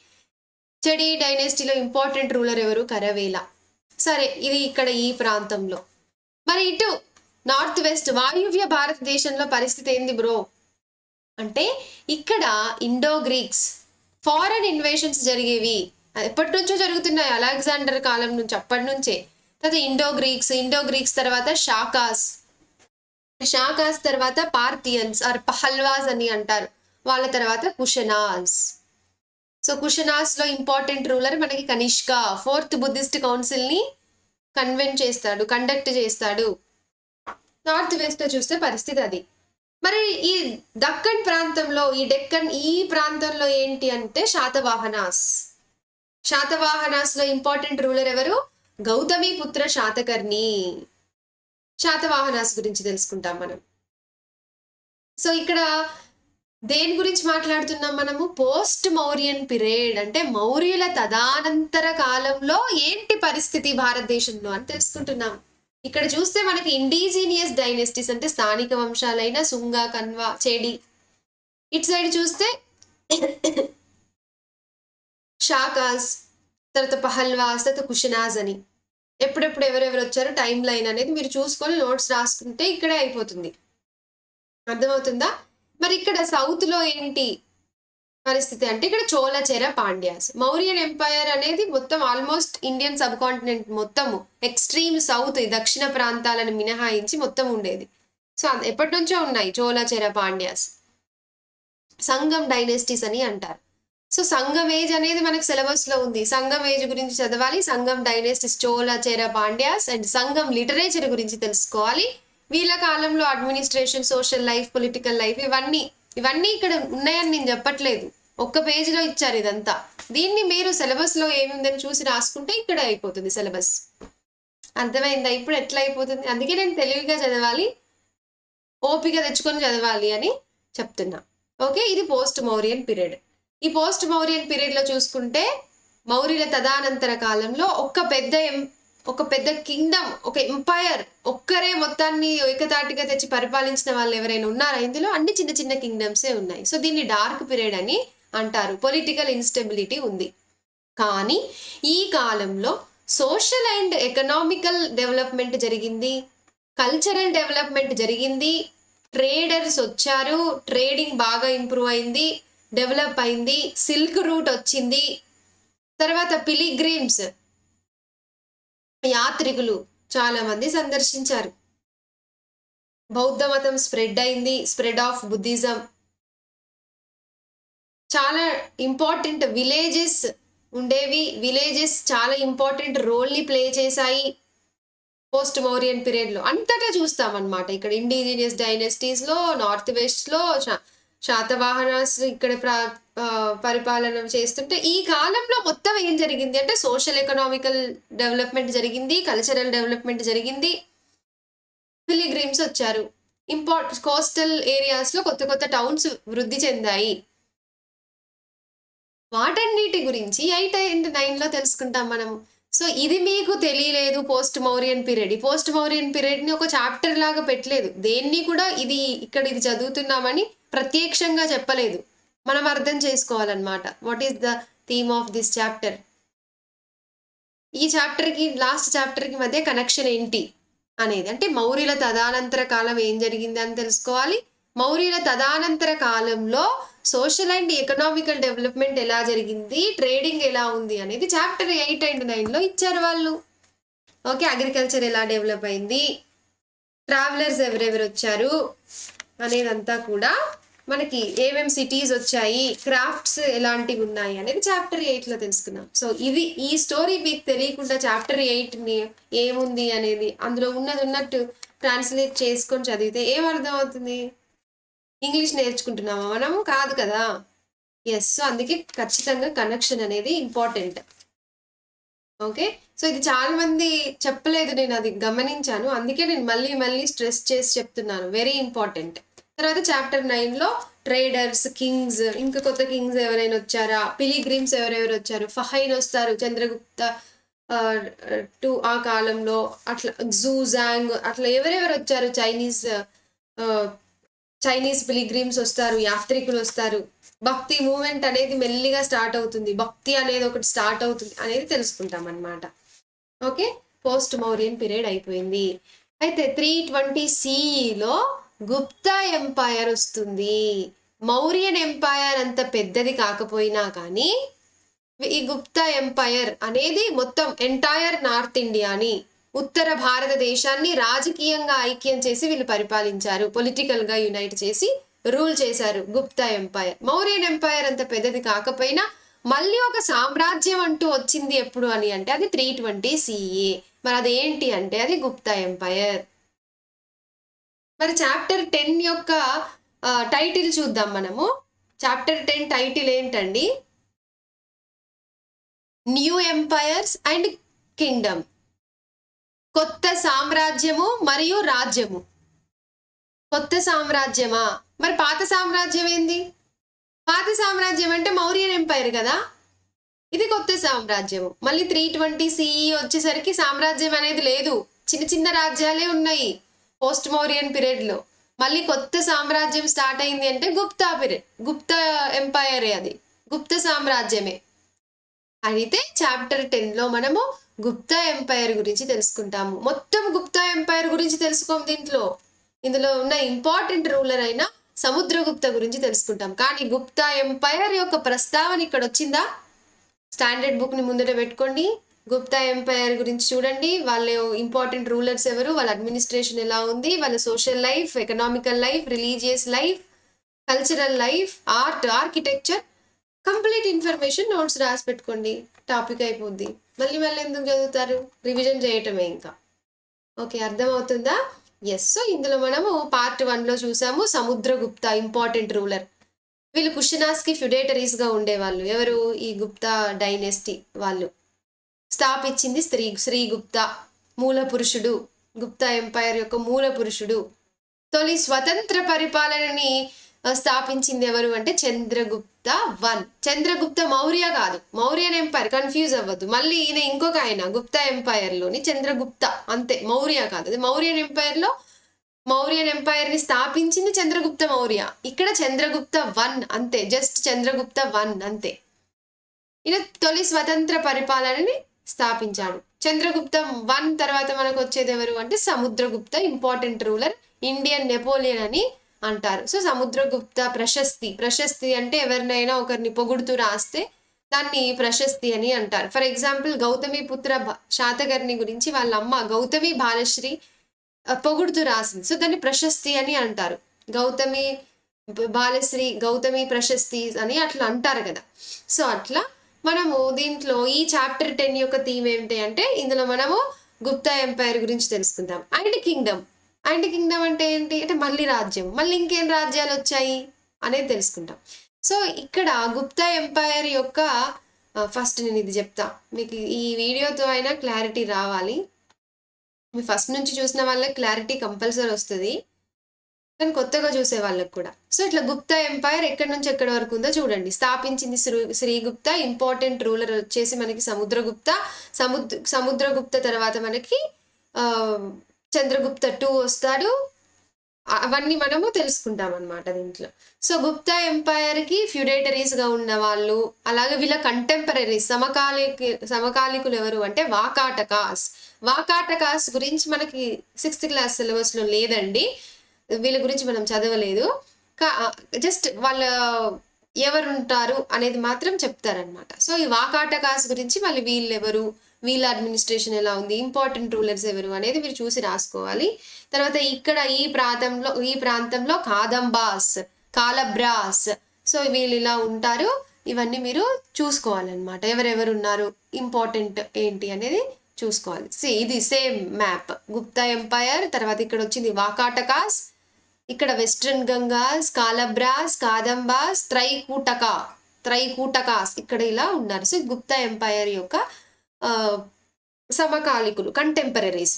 చెడి డైనెస్టీలో ఇంపార్టెంట్ రూలర్ ఎవరు? కరవేల. సరే, ఇది ఇక్కడ ఈ ప్రాంతంలో. మరి ఇటు నార్త్ వెస్ట్ వాయువ్య భారతదేశంలో పరిస్థితి ఏంది బ్రో అంటే ఇక్కడ ఇండో గ్రీక్స్ ఫారెన్ ఇన్వేషన్స్ జరిగేవి. ఎప్పటి నుంచో జరుగుతున్నాయి. అలెగ్జాండర్ కాలం నుంచి అప్పటి నుంచే. తర్వాత ఇండో గ్రీక్స్ తర్వాత షాకాస్ తర్వాత పార్థియన్స్ ఆర్ పహల్వాస్ అని అంటారు. వాళ్ళ తర్వాత కుషనాస్. సో కుషనాస్ లో ఇంపార్టెంట్ రూలర్ మనకి కనిష్క. 4th బుద్ధిస్ట్ కౌన్సిల్ ని కండక్ట్ చేస్తాడు. నార్త్ వెస్ట్ చూస్తే పరిస్థితి అది. మరి ఈ దక్కన్ ప్రాంతంలో డెక్కన్ ఈ ప్రాంతంలో ఏంటి అంటే శాతవాహనాస్ లో ఇంపార్టెంట్ రూలర్ ఎవరు? గౌతమి పుత్ర శాతకర్ణి. శాతవాహనాస్ గురించి తెలుసుకుంటాం మనం. సో ఇక్కడ దేని గురించి మాట్లాడుతున్నాం మనము? పోస్ట్ మౌర్యన్ పీరియడ్ అంటే మౌర్యుల తదానంతర కాలంలో ఏంటి పరిస్థితి భారతదేశంలో అని తెలుసుకుంటున్నాం. ఇక్కడ చూస్తే మనకి ఇండిజీనియస్ డైనెస్టీస్ అంటే స్థానిక వంశాలైన సుంగ, కన్వా, చేడి. ఇటు సైడ్ చూస్తే షాకాస్, తర్వాత పహల్వాస్, తర్వాత కుషనాస్ అని ఎప్పుడెప్పుడు ఎవరెవరు వచ్చారో టైం లైన్ అనేది మీరు చూసుకొని నోట్స్ రాసుకుంటే ఇక్కడే అయిపోతుంది. అర్థమవుతుందా? మరి ఇక్కడ సౌత్ లో ఏంటి పరిస్థితి అంటే ఇక్కడ చోళచేర పాండ్యాస్. మౌర్యన్ ఎంపైర్ అనేది మొత్తం ఆల్మోస్ట్ ఇండియన్ సబ్ కాంటినెంట్ మొత్తము ఎక్స్ట్రీమ్ సౌత్ దక్షిణ ప్రాంతాలను మినహాయించి మొత్తం ఉండేది. సో ఎప్పటి నుంచో ఉన్నాయి చోళచేర పాండ్యాస్. సంగం డైనెస్టీస్ అని అంటారు. సో సంగం ఏజ్ అనేది మనకు సిలబస్ లో ఉంది. సంగం ఏజ్ గురించి చదవాలి. సంగం dynasties, చోళచేర Pandyas and Sangam literature గురించి తెలుసుకోవాలి. వీళ్ళ కాలంలో administration, social life, political life ఇవన్నీ ఇక్కడ ఉన్నాయని నేను చెప్పట్లేదు. ఒక్క పేజీలో ఇచ్చారు ఇదంతా. దీన్ని మీరు సిలబస్ లో ఏముందని చూసి రాసుకుంటే ఇక్కడ అయిపోతుంది సిలబస్. అర్థమైందా ఇప్పుడు ఎట్లా అయిపోతుంది? అందుకే నేను తెలివిగా చదవాలి, ఓపిక తెచ్చుకొని చదవాలి అని చెప్తున్నా. ఓకే, ఇది పోస్ట్ మౌర్యన్ పీరియడ్. ఈ పోస్ట్ మౌర్యన్ పీరియడ్ లో చూసుకుంటే మౌర్యుల తదానంతర కాలంలో ఒక పెద్ద కింగ్డమ్, ఒక ఎంపైర్ ఒక్కరే మొత్తాన్ని ఏకతాటిగా తెచ్చి పరిపాలించిన వాళ్ళు ఎవరైనా ఉన్నారా? ఇందులో అన్ని చిన్న చిన్న కింగ్డమ్సే ఉన్నాయి. సో దీన్ని డార్క్ పీరియడ్ అని అంటారు. పొలిటికల్ ఇన్స్టెబిలిటీ ఉంది. కానీ ఈ కాలంలో సోషల్ అండ్ ఎకనామికల్ డెవలప్మెంట్ జరిగింది, కల్చరల్ డెవలప్మెంట్ జరిగింది, ట్రేడర్స్ వచ్చారు, ట్రేడింగ్ బాగా ఇంప్రూవ్ అయింది, డెవలప్ అయింది, సిల్క్ రూట్ వచ్చింది, తర్వాత పిలిగ్రిమ్స్ యాత్రికులు చాలా మంది సందర్శించారు, బౌద్ధ మతం స్ప్రెడ్ అయింది, స్ప్రెడ్ ఆఫ్ బుద్ధిజం. చాలా ఇంపార్టెంట్ విలేజెస్ ఉండేవి, విలేజెస్ చాలా ఇంపార్టెంట్ రోల్ని ప్లే చేశాయి పోస్ట్ మౌర్యన్ పీరియడ్లో. అంతటా చూస్తామన్నమాట. ఇక్కడ ఇండిజినియస్ డైనెస్టీస్లో, నార్త్ వెస్ట్లో, శాతవాహనాస్ ఇక్కడ పరిపాలన చేస్తుంటే ఈ కాలంలో మొత్తం ఏం జరిగింది అంటే సోషల్ ఎకనామికల్ డెవలప్మెంట్ జరిగింది, కల్చరల్ డెవలప్మెంట్ జరిగింది, పిలిగ్రిమ్స్ వచ్చారు, కోస్టల్ ఏరియాస్ లో కొత్త కొత్త టౌన్స్ వృద్ధి చెందాయి. వాటన్నిటి గురించి 8 అండ్ 9 లో తెలుసుకుంటాం మనము. సో ఇది మీకు తెలియలేదు పోస్ట్ మౌరియన్ పీరియడ్. ఈ పోస్ట్ మౌరియన్ పీరియడ్ ని ఒక చాప్టర్ లాగా పెట్టలేదు, దేన్ని కూడా ఇది ఇక్కడ ఇది చదువుతున్నామని ప్రత్యక్షంగా చెప్పలేదు. మనం అర్థం చేసుకోవాలన్నమాట what is the theme of this chapter. ఈ చాప్టర్ కి లాస్ట్ చాప్టర్ కి మధ్య కనెక్షన్ ఏంటి అనేది, అంటే మౌర్యుల తదానంతర కాలం ఏం జరిగింది అని తెలుసుకోవాలి. మౌర్యుల తదానంతర కాలంలో సోషల్ అండ్ ఎకనామికల్ డెవలప్మెంట్ ఎలా జరిగింది, ట్రేడింగ్ ఎలా ఉంది అనేది చాప్టర్ 8 అండ్ 9 లో ఇచ్చారు వాళ్ళు. ఓకే, అగ్రికల్చర్ ఎలా డెవలప్ అయింది, ట్రావెలర్స్ ఎవరెవరు వచ్చారు అనేదంతా కూడా మనకి ఏమేం సిటీస్ వచ్చాయి, క్రాఫ్ట్స్ ఎలాంటివి ఉన్నాయి అనేది చాప్టర్ 8 లో తెలుసుకున్నాం. సో ఇది ఈ స్టోరీ మీకు తెలియకుండా చాప్టర్ 8 ని ఏముంది అనేది అందులో ఉన్నది ఉన్నట్టు ట్రాన్స్లేట్ చేసుకొని చదివితే ఏం అర్థం అవుతుంది? ఇంగ్లీష్ నేర్చుకుంటున్నామా మనము? కాదు కదా. ఎస్, సో అందుకే ఖచ్చితంగా కనెక్షన్ అనేది ఇంపార్టెంట్. ఓకే, సో ఇది చాలా మంది చెప్పలేదు, నేను అది గమనించాను, అందుకే నేను మళ్ళీ మళ్ళీ స్ట్రెస్ చేసి చెప్తున్నాను, వెరీ ఇంపార్టెంట్. తర్వాత చాప్టర్ 9 లో ట్రేడర్స్, కింగ్స్, ఇంకా కొత్త కింగ్స్ ఎవరైనా వచ్చారా, పిలిగ్రిమ్స్ ఎవరెవరు వచ్చారు, ఫహైన్ వస్తారు చంద్రగుప్త ఆ కాలంలో, అట్లా జూజాంగ్, అట్లా ఎవరెవరు వచ్చారు, చైనీస్ పిలిగ్రిమ్స్ వస్తారు, యాత్రికులు వస్తారు, భక్తి మూమెంట్ అనేది మెల్లిగా స్టార్ట్ అవుతుంది, భక్తి అనేది ఒకటి స్టార్ట్ అవుతుంది అనేది తెలుసుకుంటాం అన్నమాట. ఓకే, పోస్ట్ మౌరియన్ పీరియడ్ అయిపోయింది. అయితే 320 CEలో గుప్తా ఎంపైర్ వస్తుంది. మౌరియన్ ఎంపైర్ అంత పెద్దది కాకపోయినా కానీ ఈ గుప్తా ఎంపైర్ అనేది మొత్తం ఎంటైర్ నార్త్ ఇండియాని, ఉత్తర భారతదేశాన్ని రాజకీయంగా ఐక్యం చేసి వీళ్ళు పరిపాలించారు, పొలిటికల్ గా యునైట్ చేసి రూల్ చేశారు గుప్తా ఎంపైర్. మౌరియన్ ఎంపైర్ అంత పెద్దది కాకపోయినా మళ్ళీ ఒక సామ్రాజ్యం అంటూ వచ్చింది ఎప్పుడు అని అంటే అది 320 CE. మరి అదేంటి అంటే అది గుప్తా ఎంపైర్. మరి చాప్టర్ 10 యొక్క టైటిల్ చూద్దాం మనము. చాప్టర్ 10 టైటిల్ ఏంటండి? న్యూ ఎంపైర్స్ అండ్ కింగ్డమ్, కొత్త సామ్రాజ్యము మరియు రాజ్యము. కొత్త సామ్రాజ్యమా? మరి పాత సామ్రాజ్యం ఏంది? పాత సామ్రాజ్యం అంటే మౌరియన్ ఎంపైర్ కదా, ఇది కొత్త సామ్రాజ్యము. మళ్ళీ 320 CE వచ్చేసరికి సామ్రాజ్యం అనేది లేదు, చిన్న చిన్న రాజ్యాలే ఉన్నాయి పోస్ట్ మౌరియన్ పీరియడ్ లో. మళ్ళీ కొత్త సామ్రాజ్యం స్టార్ట్ అయింది అంటే గుప్తా పీరియడ్, గుప్తా ఎంపైరే, అది గుప్త సామ్రాజ్యమే. అయితే చాప్టర్ 10 లో మనము గుప్తా ఎంపైర్ గురించి తెలుసుకుంటాము. మొత్తం గుప్తా ఎంపైర్ గురించి తెలుసుకోము ఇందులో ఉన్న ఇంపార్టెంట్ రూలర్ అయిన సముద్రగుప్త గురించి తెలుసుకుంటాం. కానీ గుప్తా ఎంపైర్ యొక్క ప్రస్తావన ఇక్కడ వచ్చిందా? స్టాండర్డ్ బుక్ ని ముందట పెట్టుకోండి, గుప్తా ఎంపైర్ గురించి చూడండి, వాళ్ళ ఇంపార్టెంట్ రూలర్స్ ఎవరు, వాళ్ళ అడ్మినిస్ట్రేషన్ ఎలా ఉంది, వాళ్ళ social life, economical life, religious life, cultural life, art, architecture, complete information notes రాసి పెట్టుకోండి, టాపిక్ అయిపోద్ది. మళ్ళీ ఎందుకు చదువుతారు? రివిజన్ చేయటమే ఇంకా. ఓకే, అర్థమవుతుందా? ఎస్. సో ఇందులో మనము పార్ట్ 1 లో చూసాము సముద్రగుప్త ఇంపార్టెంట్ రూలర్. వీళ్ళు కుషనాస్కి ఫ్యుడేటరీస్ గా ఉండేవాళ్ళు. ఎవరు? ఈ గుప్తా డైనెస్టీ వాళ్ళు స్థాపించింది శ్రీగుప్త, మూల పురుషుడు, గుప్తా ఎంపైర్ యొక్క మూల పురుషుడు. తొలి స్వతంత్ర పరిపాలనని స్థాపించింది ఎవరు అంటే చంద్రగుప్త 1. చంద్రగుప్త మౌర్య కాదు, మౌర్యన్ ఎంపైర్, కన్ఫ్యూజ్ అవ్వద్దు. మళ్ళీ ఈయన ఇంకొక ఆయన గుప్తా ఎంపైర్ లోని చంద్రగుప్త, అంతే, మౌర్య కాదు. అది మౌర్యన్ ఎంపైర్ లో మౌర్యన్ ఎంపైర్ ని స్థాపించింది చంద్రగుప్త మౌర్య. ఇక్కడ చంద్రగుప్త 1 అంతే, జస్ట్ చంద్రగుప్త 1 అంతే. ఈయన తొలి స్వతంత్ర పరిపాలనని స్థాపించాడు. చంద్రగుప్త 1 తర్వాత మనకు వచ్చేది ఎవరు అంటే Samudragupta, important ruler, Indian Napoleon అని అంటారు. సో సముద్రగుప్త ప్రశస్తి అంటే ఎవరినైనా ఒకరిని పొగుడుతూ రాస్తే దాన్ని ప్రశస్తి అని అంటారు. ఫర్ ఎగ్జాంపుల్ గౌతమి పుత్ర శాతకర్ణి గురించి వాళ్ళ అమ్మ గౌతమి బాలశ్రీ పొగుడుతూ రాసింది, సో దాన్ని ప్రశస్తి అని అంటారు. గౌతమి బాలశ్రీ గౌతమి ప్రశస్తి అని అట్లా అంటారు కదా. సో అట్లా మనము దీంట్లో ఈ చాప్టర్ 10 యొక్క థీమ్ ఏంటి అంటే ఇందులో మనము గుప్తా ఎంపైర్ గురించి తెలుసుకుందాం. అండ్ కింగ్డమ్ అంటే ఏంటి అంటే మళ్ళీ రాజ్యం, మళ్ళీ ఇంకేం రాజ్యాలు వచ్చాయి? అనేది తెలుసుకుంటాం. సో ఇక్కడ గుప్తా ఎంపైర్ యొక్క ఫస్ట్ నేను ఇది చెప్తా, మీకు ఈ వీడియోతో అయినా క్లారిటీ రావాలి. మీ ఫస్ట్ నుంచి చూసిన వాళ్ళకి క్లారిటీ కంపల్సరీ వస్తుంది, కానీ కొత్తగా చూసే వాళ్ళకి కూడా. సో ఇట్లా గుప్తా ఎంపైర్ ఎక్కడి నుంచి ఎక్కడి వరకు ఉందో చూడండి. స్థాపించింది శ్రీగుప్త, ఇంపార్టెంట్ రూలర్ వచ్చేసి మనకి సముద్రగుప్త. సముద్రగుప్త తర్వాత మనకి చంద్రగుప్త 2 వస్తాడు. అవన్నీ మనము తెలుసుకుంటాం అనమాట దీంట్లో. సో గుప్తా ఎంపైర్కి ఫ్యూడేటరీస్గా ఉన్న వాళ్ళు, అలాగే వీళ్ళ కంటెంపరీస్ సమకాలికులు ఎవరు అంటే వాకాటకాస్ గురించి మనకి 6th క్లాస్ సిలబస్లో లేదండి, వీళ్ళ గురించి మనం చదవలేదు. జస్ట్ వాళ్ళ ఎవరుంటారు అనేది మాత్రం చెప్తారనమాట. సో ఈ వాకాటకాస్ గురించి మళ్ళీ వీళ్ళెవరు, వీళ్ళ అడ్మినిస్ట్రేషన్ ఎలా ఉంది, ఇంపార్టెంట్ రూలర్స్ ఎవరు అనేది మీరు చూసి రాసుకోవాలి. తర్వాత ఇక్కడ ఈ ప్రాంతంలో కాలబ్రాస్, సో వీళ్ళు ఇలా ఉంటారు. ఇవన్నీ మీరు చూసుకోవాలన్నమాట, ఎవరెవరు ఉన్నారు, ఇంపార్టెంట్ ఏంటి అనేది చూసుకోవాలి. ఇది సేమ్ మ్యాప్. గుప్తా ఎంపైర్ తర్వాత ఇక్కడ వచ్చింది వాకాటకాస్, ఇక్కడ వెస్ట్రన్ గంగాస్, కాలబ్రాస్, కాదంబాస్, త్రైకూటకాస్ ఇక్కడ ఇలా ఉన్నారు. సో గుప్తా ఎంపైర్ యొక్క సమకాలికులు, కంటెంపరీస్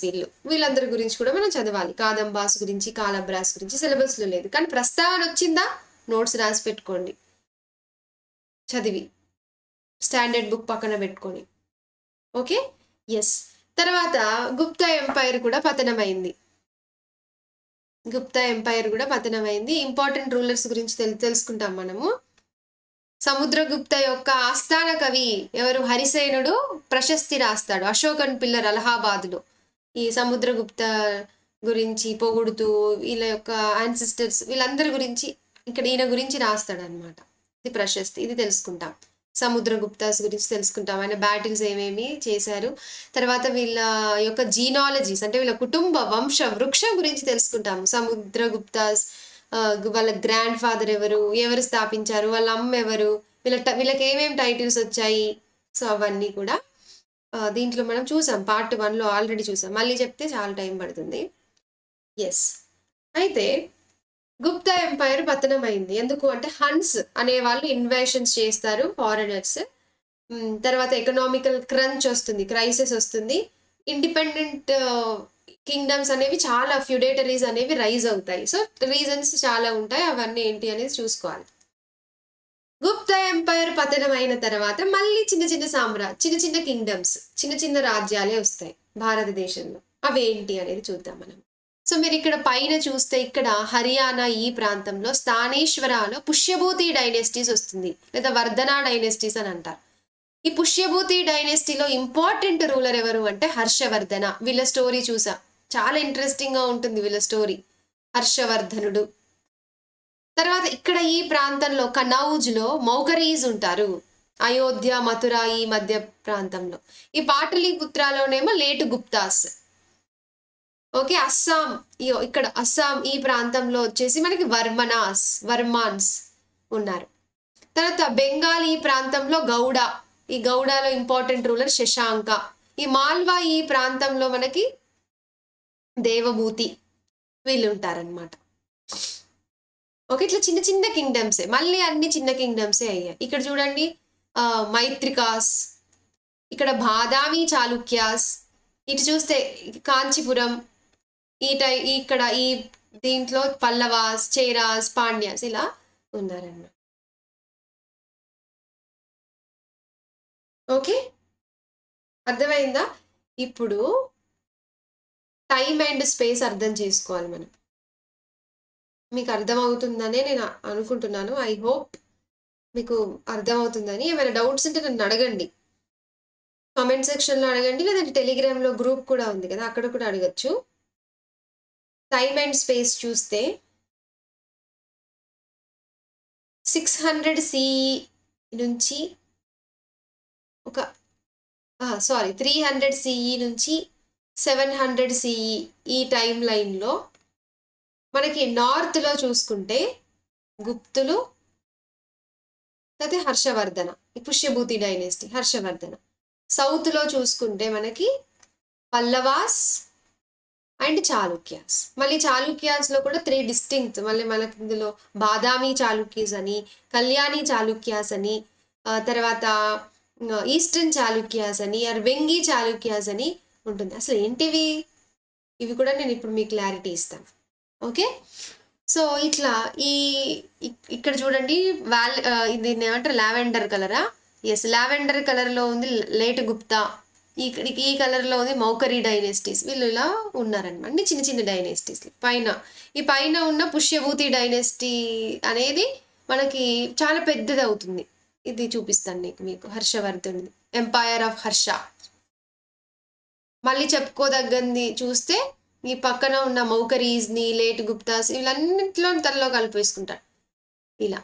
వీళ్ళందరి గురించి కూడా మనం చదవాలి. కాదంబాస్ గురించి, కాలబ్రాస్ గురించి సిలబస్లో లేదు, కానీ ప్రస్తావన వచ్చిందా నోట్స్ రాసి పెట్టుకోండి, చదివి స్టాండర్డ్ బుక్ పక్కన పెట్టుకొని. Okay, yes. తర్వాత గుప్తా ఎంపైర్ కూడా పతనమైంది. ఇంపార్టెంట్ రూలర్స్ గురించి తెలుసుకుంటాం మనము. సముద్రగుప్త యొక్క ఆస్థాన కవి ఎవరు? హరిసేనుడు ప్రశస్తి రాస్తాడు అశోకన్ పిల్లర్ అలహాబాద్లో. ఈ సముద్రగుప్త గురించి పొగుడుతూ వీళ్ళ యొక్క యాన్సిస్టర్స్ వీళ్ళందరి గురించి ఇక్కడ ఈయన గురించి రాస్తాడు అనమాట. ఇది ప్రశస్తి, ఇది తెలుసుకుంటాం. సముద్రగుప్తాస్ గురించి తెలుసుకుంటాం, ఆయన బ్యాటిల్స్ ఏమేమి చేశారు. తర్వాత వీళ్ళ యొక్క జీనాలజీస్ అంటే వీళ్ళ కుటుంబ వృక్షం గురించి తెలుసుకుంటాము. సముద్రగుప్తాస్ వాళ్ళ గ్రాండ్ ఫాదర్ ఎవరు స్థాపించారు, వాళ్ళ అమ్మ ఎవరు, వీళ్ళకి ఏమేమి టైటిల్స్ వచ్చాయి. సో అవన్నీ కూడా దీంట్లో మనం చూసాం, పార్ట్ 1లో ఆల్రెడీ చూసాం, మళ్ళీ చెప్తే చాలా టైం పడుతుంది. ఎస్. అయితే గుప్తా ఎంపైర్ పతనమైంది ఎందుకు అంటే హన్స్ అనే వాళ్ళు ఇన్వేషన్స్ చేస్తారు, ఫారినర్స్. తర్వాత ఎకనామికల్ క్రైసిస్ వస్తుంది. ఇండిపెండెంట్ కింగ్డమ్స్ అనేవి చాలా, ఫ్యూడేటరీస్ అనేవి రైజ్ అవుతాయి. సో రీజన్స్ చాలా ఉంటాయి, అవన్నీ ఏంటి అనేది చూసుకోవాలి. గుప్తా ఎంపైర్ పతనం అయిన తర్వాత మళ్ళీ చిన్న కింగ్డమ్స్, చిన్న రాజ్యాలే వస్తాయి భారతదేశంలో. అవేంటి అనేది చూద్దాం మనం. సో మీరు ఇక్కడ పైన చూస్తే ఇక్కడ హర్యానా ఈ ప్రాంతంలో స్థానేశ్వరాలో పుష్యభూతి డైనెస్టీస్ వస్తుంది, లేదా వర్ధనా డైనెస్టీస్ అని అంటారు. ఈ పుష్యభూతి డైనెస్టీలో ఇంపార్టెంట్ రూలర్ ఎవరు అంటే హర్షవర్ధన. వీళ్ళ స్టోరీ చూసా, చాలా ఇంట్రెస్టింగ్ గా ఉంటుంది వీళ్ళ స్టోరీ, హర్షవర్ధనుడు. తర్వాత ఇక్కడ ఈ ప్రాంతంలో కనౌజ్లో మౌఖరీస్ ఉంటారు, అయోధ్య మథుర ఈ మధ్య ప్రాంతంలో. ఈ పాటలీపుత్రలోనేమో లేటు గుప్తాస్. ఓకే, ఇక్కడ అస్సాం ఈ ప్రాంతంలో వచ్చేసి మనకి వర్మాన్స్ ఉన్నారు. తర్వాత బెంగాల్ ఈ ప్రాంతంలో గౌడ, ఈ గౌడాలో ఇంపార్టెంట్ రూలర్ శశాంక. ఈ మాల్వా ఈ ప్రాంతంలో మనకి దేవభూతి, వీళ్ళు ఉంటారనమాట. ఓకే, ఇట్లా చిన్న కింగ్డమ్సే, మళ్ళీ అన్ని చిన్న కింగ్డమ్సే అయ్యాయి. ఇక్కడ చూడండి మైత్రికాస్, ఇక్కడ బాదామి చాళుక్యాస్, ఇటు చూస్తే కాంచీపురం, ఇక్కడ ఈ దీంట్లో పల్లవాస్, చేరాస్, పాండ్యాస్ ఇలా ఉన్నారన్నమాట. ఓకే, అర్థమైందా? ఇప్పుడు టైం అండ్ స్పేస్ అర్థం చేసుకోవాలి మనం. మీకు అర్థమవుతుందనే నేను అనుకుంటున్నాను. ఐ హోప్ మీకు అర్థమవుతుందని. ఏమైనా డౌట్స్ ఉంటే నన్ను అడగండి, కామెంట్ సెక్షన్లో అడగండి, లేదంటే టెలిగ్రామ్లో గ్రూప్ కూడా ఉంది కదా, అక్కడ కూడా అడగచ్చు. టైమ్ అండ్ స్పేస్ చూస్తే 600 CE నుంచి 300 CE నుంచి 700 CE ఈ టైం లైన్లో మనకి నార్త్లో చూసుకుంటే గుప్తులు, అయితే హర్షవర్ధన, ఈ పుష్యభూతి డైనెస్టీ హర్షవర్ధన. సౌత్లో చూసుకుంటే మనకి పల్లవాస్, అండ్ చాళుక్యాస్. మళ్ళీ చాళుక్యాస్‌లో కూడా 3 డిస్టింక్ట్ మళ్ళీ మనకి ఇందులో బాదామి చాళుక్యస్ అని, కళ్యాణి చాళుక్యాస్ అని, తర్వాత ఈస్టర్న్ చాళుక్యాస్ అని, వెంగి చాళుక్యాస్ అని ఉంటుంది. అసలు ఏంటివి? ఇవి కూడా నేను ఇప్పుడు మీకు క్లారిటీ ఇస్తాను. ఓకే. సో ఇట్లా ఈ ఇక్కడ చూడండి దీన్ని ఏమంటారు, లావెండర్ కలరా? ఎస్, లావెండర్ కలర్లో ఉంది లేట్ గుప్తా. ఈ కలర్లో ఉంది మౌకరీ డైనెస్టీస్. వీళ్ళు ఇలా ఉన్నారనమాట, చిన్న చిన్న డైనెస్టీస్. ఈ పైన ఉన్న పుష్యభూతి డైనెస్టీ అనేది మనకి చాలా పెద్దది అవుతుంది. ఇది చూపిస్తాను మీకు హర్షవర్ధనుడి ఎంపైర్ ఆఫ్ హర్ష. మళ్ళీ చెప్పుకోదగ్గది చూస్తే ఈ పక్కన ఉన్న మౌకరీస్ని, లేట్ గుప్తాస్, వీళ్ళన్నింటిలో తనలో కలిపేసుకుంటాడు ఇలా.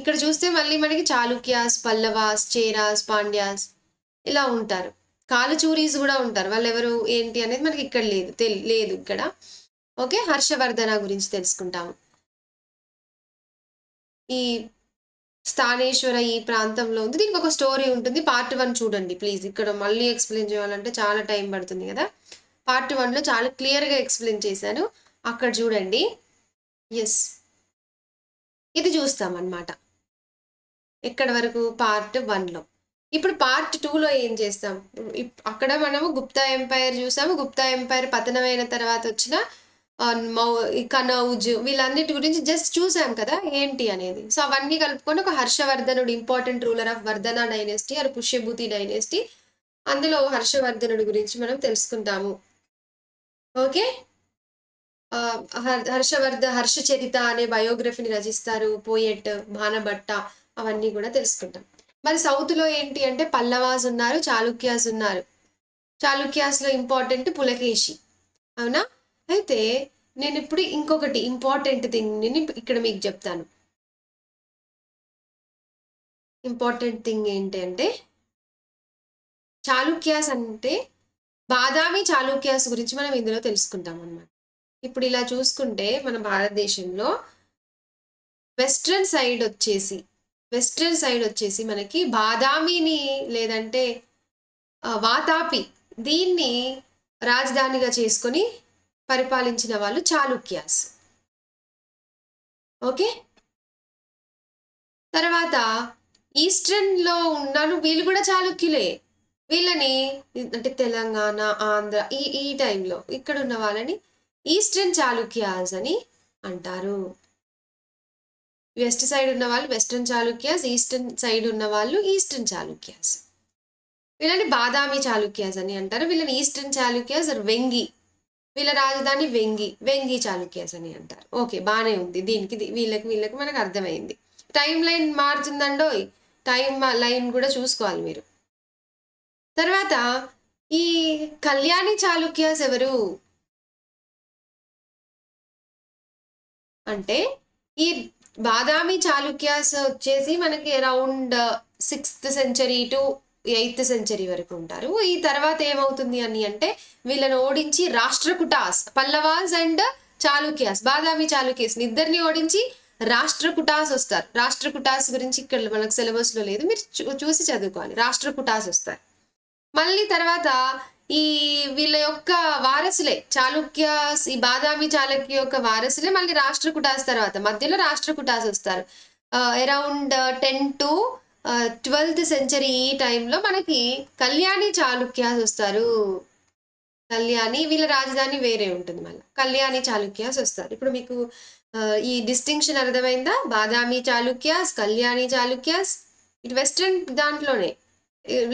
ఇక్కడ చూస్తే మళ్ళీ మనకి చాళుక్యాస్, పల్లవాస్, చేరాస్, పాండ్యాస్ ఇలా ఉంటారు. కాలచూరీస్ కూడా ఉంటారు. వాళ్ళు ఎవరు ఏంటి అనేది మనకి ఇక్కడ లేదు ఇక్కడ. ఓకే, హర్షవర్ధన గురించి తెలుసుకుంటాము. ఈ స్థానేశ్వర ఈ ప్రాంతంలో ఉంది. దీనికి ఒక స్టోరీ ఉంటుంది. పార్ట్ 1 చూడండి ప్లీజ్. ఇక్కడ మళ్ళీ ఎక్స్ప్లెయిన్ చేయాలంటే చాలా టైం పడుతుంది కదా. పార్ట్ 1లో చాలా క్లియర్గా ఎక్స్ప్లెయిన్ చేశాను, అక్కడ చూడండి. ఎస్, ఇది చూస్తామన్నమాట ఎక్కడి వరకు, పార్ట్ 1లో. ఇప్పుడు పార్ట్ 2లో ఏం చేస్తాం? అక్కడ మనము గుప్తా ఎంపైర్ చూసాము. గుప్తా ఎంపైర్ పతనమైన తర్వాత వచ్చిన కనౌజ్, వీళ్ళన్నిటి గురించి జస్ట్ చూసాం కదా ఏంటి అనేది. సో అవన్నీ కలుపుకొని ఒక హర్షవర్ధనుడు, important ruler of Vardhana dynasty or Pushyabhuti dynasty, అందులో హర్షవర్ధనుడి గురించి మనం తెలుసుకుంటాము. ఓకే, హర్షచరిత అనే బయోగ్రఫీని రచిస్తారు పోయెట్ బాణభట్ట. అవన్నీ కూడా తెలుసుకుంటాం. మరి సౌత్లో ఏంటి అంటే పల్లవాస్ ఉన్నారు, చాళుక్యాస్ ఉన్నారు. చాళుక్యాస్లో ఇంపార్టెంట్ పులకేశి, అవునా? అయితే నేను ఇప్పుడు ఇంకొకటి ఇంపార్టెంట్ థింగ్ నేను ఇక్కడ మీకు చెప్తాను. ఇంపార్టెంట్ థింగ్ ఏంటంటే చాళుక్యాస్ అంటే బాదామి చాళుక్యాస్ గురించి మనం ఇందులో తెలుసుకుంటాం అన్నమాట. ఇప్పుడు ఇలా చూసుకుంటే మన భారతదేశంలో వెస్ట్రన్ సైడ్ వచ్చేసి మనకి బాదామిని లేదంటే వాతాపి దీన్ని రాజధానిగా చేసుకొని పరిపాలించిన వాళ్ళు చాళుక్యాస్. ఓకే, తర్వాత ఈస్టర్న్లో ఉన్నాను, వీళ్ళు కూడా చాళుక్యులే. వీళ్ళని అంటే తెలంగాణ, ఆంధ్ర ఈ టైంలో ఇక్కడ ఉన్న వాళ్ళని ఈస్టర్న్ చాళుక్యాస్ అని అంటారు. వెస్ట్ సైడ్ ఉన్న వాళ్ళు వెస్టర్న్ చాళుక్యాస్, ఈస్టర్న్ సైడ్ ఉన్న వాళ్ళు ఈస్టర్న్ చాళుక్యాస్. వీళ్ళని బాదామి చాళుక్యాస్ అని అంటారు. వీళ్ళని ఈస్టర్న్ చాళుక్యాస్ వెంగి, వీళ్ళ రాజధాని వెంగి చాళుక్యాస్ అని అంటారు. ఓకే, బాగానే ఉంది. దీనికి వీళ్ళకి మనకు అర్థమైంది. టైం లైన్ మారుతుందండో, టైం లైన్ కూడా చూసుకోవాలి మీరు. తర్వాత ఈ కళ్యాణి చాళుక్యాస్ ఎవరు అంటే, ఈ బాదామి చాళుక్యాస్ వచ్చేసి మనకి around 6th century to 8th century వరకు ఉంటారు. ఈ తర్వాత ఏమవుతుంది అని అంటే వీళ్ళని ఓడించి రాష్ట్రకూటాస్, పల్లవాస్ అండ్ చాళుక్యాస్, బాదామి చాళుక్యాస్ ఇద్దరిని ఓడించి రాష్ట్రకూటాస్ వస్తారు. రాష్ట్రకూటాస్ గురించి ఇక్కడ మనకు సిలబస్లో లేదు, మీరు చూసి చదువుకోవాలి. రాష్ట్రకూటాస్ వస్తారు. మళ్ళీ తర్వాత ఈ వీళ్ళ యొక్క వారసులే చాళుక్యాస్, ఈ బాదామి చాళుక్య యొక్క వారసులే మళ్ళీ రాష్ట్రకూటాస్ తర్వాత మధ్యలో రాష్ట్రకూటాస్ వస్తారు. అరౌండ్ 10 to 12th century ఈ టైంలో మనకి కళ్యాణి చాళుక్యాస్ వస్తారు. కళ్యాణి, వీళ్ళ రాజధాని వేరే ఉంటుంది. మళ్ళీ కళ్యాణి చాళుక్యాస్ వస్తారు. ఇప్పుడు మీకు ఈ డిస్టింక్షన్ అర్థమైందా? బాదామి చాళుక్యాస్, కళ్యాణి చాళుక్యాస్, ఇటు వెస్ట్రన్ దాంట్లోనే,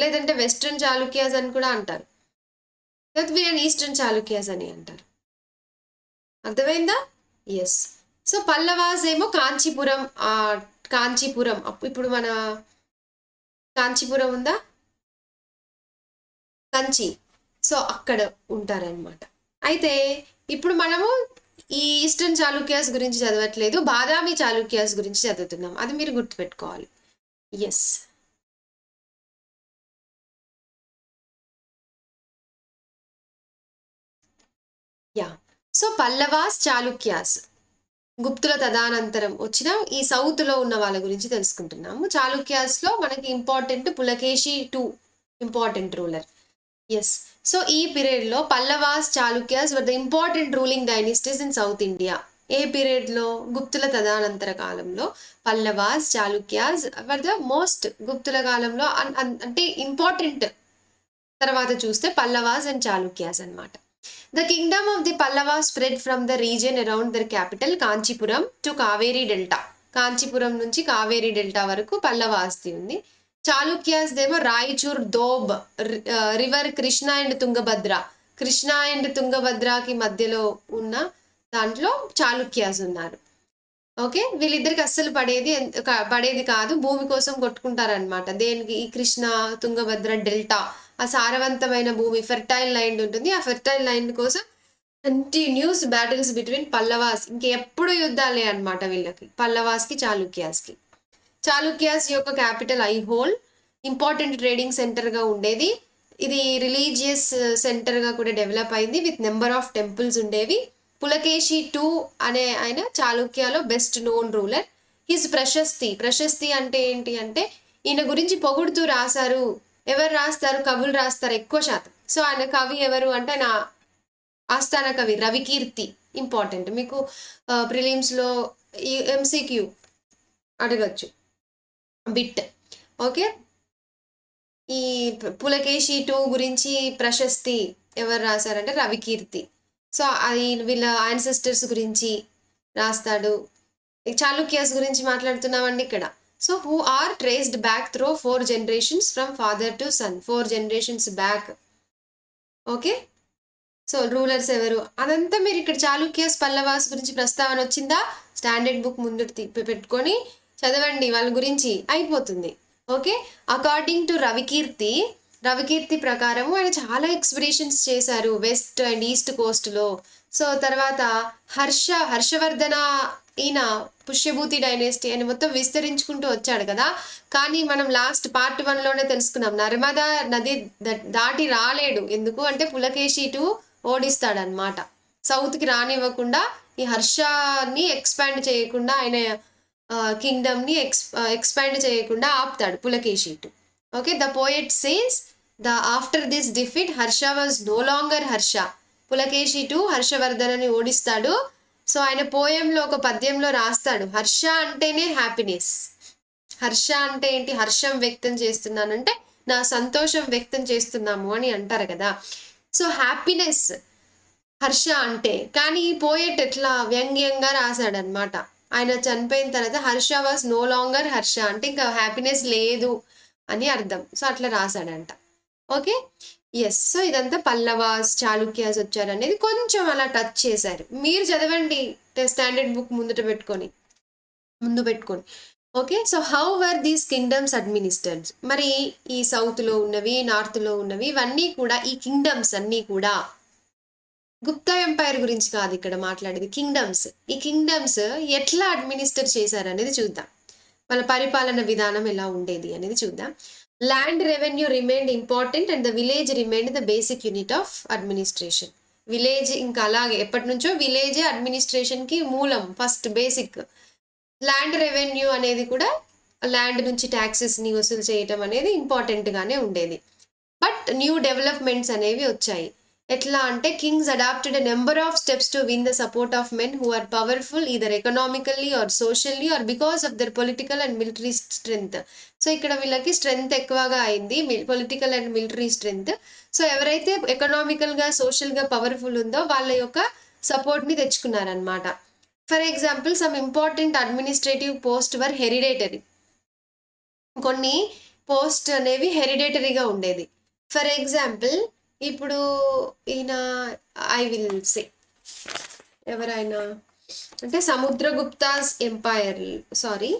లేదంటే వెస్ట్రన్ చాళుక్యాస్ అని కూడా అంటారు, లేకపోతే వీళ్ళని ఈస్టర్న్ చాళుక్యాస్ అని అంటారు. అర్థమైందా? ఎస్. సో పల్లవాస్ ఏమో కాంచీపురం, ఇప్పుడు మన కాంచీపురం ఉందా, కంచి, సో అక్కడ ఉంటారనమాట. అయితే ఇప్పుడు మనము ఈ ఈస్టర్న్ చాళుక్యాస్ గురించి చదవట్లేదు, బాదామి చాళుక్యాస్ గురించి చదువుతున్నాం. అది మీరు గుర్తుపెట్టుకోవాలి. Yes. Yeah. So Pallavas, Chalukyas, గుప్తుల తదానంతరం వచ్చిన ఈ సౌత్లో ఉన్న వాళ్ళ గురించి తెలుసుకుంటున్నాము. చాళుక్యాస్లో మనకి important Pulakeshi 2 important ruler. Yes. So ఈ పీరియడ్లో Pallavas Chalukyas were the important ruling dynasties in South India. ఏ పీరియడ్లో? గుప్తుల తదనంతర కాలంలో Pallavas Chalukyas were the most, గుప్తుల కాలంలో అంటే ఇంపార్టెంట్. తర్వాత చూస్తే పల్లవాస్ అండ్ చాళుక్యాస్ అన్నమాట. The kingdom of the Pallavas spread from the region around their capital Kanchipuram to Kaveri Delta. Kanchipuram నుంచి కావేరీ డెల్టా వరకు పల్లవ ఆస్తి ఉంది. చాళుక్యాస్ దేమో Raichur, doab, river Krishna and Tungabhadra, Krishna and తుంగభద్రకి మధ్యలో ఉన్న దాంట్లో చాళుక్యాస్ ఉన్నారు. ఓకే, వీళ్ళిద్దరికి అస్సలు పడేది కాదు, భూమి కోసం కొట్టుకుంటారనమాట. దేనికి? ఈ కృష్ణ తుంగభద్ర డెల్టా, ఆ సారవంతమైన భూమి, ఫెర్టైల్ ల్యాండ్ ఉంటుంది. ఆ ఫెర్టైల్ ల్యాండ్ కోసం కంటిన్యూస్ బ్యాటిల్స్ బిట్వీన్ పల్లవాస్, ఇంకెప్పుడు యుద్ధాలే అనమాట వీళ్ళకి, పల్లవాస్కి చాళుక్యాస్కి. చాళుక్యాస్ యొక్క క్యాపిటల్ ఐహోల్, ఇంపార్టెంట్ ట్రేడింగ్ సెంటర్గా ఉండేది. ఇది రిలీజియస్ సెంటర్గా కూడా డెవలప్ అయింది, విత్ నెంబర్ ఆఫ్ టెంపుల్స్ ఉండేవి. పులకేషి II అనే ఆయన చాళుక్యాలో బెస్ట్ నోన్ రూలర్. హిజ్ ప్రశస్తి అంటే ఏంటి అంటే ఈయన గురించి పొగుడుతూ రాశారు. ఎవరు రాస్తారు? కవులు రాస్తారు ఎక్కువ శాతం. సో ఆయన కవి ఎవరు అంటే ఆయన ఆస్థాన కవి రవికీర్తి. ఇంపార్టెంట్, మీకు ప్రిలిమ్స్లో ఈ MCQ అడగచ్చు బిట్. ఓకే, ఈ పులకేషి II గురించి ప్రశస్తి ఎవరు రాశారంటే రవికీర్తి. సో అది వీళ్ళ యాన్సెస్టర్స్ గురించి రాస్తాడు. చాళుక్యాస్ గురించి మాట్లాడుతున్నామండి ఇక్కడ. So who are traced back through 4 generations from father to son, 4 generations back. Okay, so rulers ఎవరు అదంతా మీరు ఇక్కడ చాళుక్యాస్ పల్లవాస్ గురించి ప్రస్తావన వచ్చిందా, స్టాండర్డ్ బుక్ ముందు పెట్టుకొని చదవండి, వాళ్ళ గురించి అయిపోతుంది. ఓకే, అకార్డింగ్ టు రవికీర్తి ప్రకారము ఆయన చాలా ఎక్స్పెడిషన్స్ చేశారు వెస్ట్ అండ్ ఈస్ట్ కోస్ట్లో. సో తర్వాత హర్షవర్ధన, ఈయన పుష్యభూతి డైనెస్టీ అని మొత్తం విస్తరించుకుంటూ వచ్చాడు కదా. కానీ మనం లాస్ట్ Part 1లోనే తెలుసుకున్నాం, నర్మదా నది దాటి రాలేడు. ఎందుకు అంటే పులకేషి II ఓడిస్తాడనమాట. సౌత్కి రానివ్వకుండా, ఈ హర్షాన్ని ఎక్స్పాండ్ చేయకుండా, ఆయన కింగ్డమ్ని ఎక్స్పాండ్ చేయకుండా ఆపుతాడు Pulakeshi II. Okay, the poet says after this defeat Harsha was no longer Harsha. Pulakeshi II హర్షవర్ధనని ఓడిస్తాడు. సో ఆయన పోయంలో, ఒక పద్యంలో రాస్తాడు, హర్ష అంటేనే హ్యాపీనెస్. హర్ష అంటే ఏంటి? హర్షం వ్యక్తం చేస్తున్నానంటే నా సంతోషం వ్యక్తం చేస్తున్నాము అని అంటారు కదా. సో హ్యాపీనెస్ హర్ష అంటే. కానీ ఈ పోయెట్ ఎట్లా వ్యంగ్యంగా రాశాడనమాట. ఆయన చనిపోయిన తర్వాత Harsha was no longer Harsha అంటే ఇంకా హ్యాపీనెస్ లేదు అని అర్థం. సో అట్లా రాశాడంట. Okay, yes. సో ఇదంతా పల్లవాస్ చాళుక్యాస్ వచ్చారు అనేది కొంచెం అలా టచ్ చేశారు. మీరు చదవండి స్టాండర్డ్ బుక్ ముందు పెట్టుకొని. Okay, so how were these kingdoms administered? మరి ఈ సౌత్లో ఉన్నవి, నార్త్లో ఉన్నవి, ఇవన్నీ కూడా, ఈ కింగ్డమ్స్ అన్నీ కూడా, గుప్తా ఎంపైర్ గురించి కాదు ఇక్కడ మాట్లాడేది, కింగ్డమ్స్. ఈ కింగ్డమ్స్ ఎట్లా అడ్మినిస్టర్ చేశారు అనేది చూద్దాం. వాళ్ళ పరిపాలన విధానం ఎలా ఉండేది అనేది చూద్దాం. Land revenue remained important and the village remained the basic unit of administration. Village ఇంకా అలాగే ఎప్పటి నుంచో విలేజే అడ్మినిస్ట్రేషన్కి మూలం, ఫస్ట్ బేసిక్. ల్యాండ్ రెవెన్యూ అనేది కూడా ల్యాండ్ నుంచి ట్యాక్సెస్ని వసూలు చేయటం అనేది ఇంపార్టెంట్గానే ఉండేది. బట్ న్యూ డెవలప్మెంట్స్ అనేవి వచ్చాయి. ఎట్లా అంటే kings adapted a number of steps to win the support of men who are powerful either economically or socially or because of their political and military strength. So ఇక్కడ వీళ్ళకి strength ఎక్కువగా అయింది, political and military strength. So ఎవరైతే ఎకనామికల్గా సోషల్గా powerful ఉందో వాళ్ళ యొక్క సపోర్ట్ని తెచ్చుకున్నారనమాట. For example, some important administrative post were hereditary. కొన్ని పోస్ట్ అనేవి హెరిడేటరీగా ఉండేది. ఫర్ ఎగ్జాంపుల్, ఇప్పుడు ఈయన ఐ విల్ సే ఎవరైనా అంటే సముద్రగుప్తాస్ ఎంపైర్, సారీ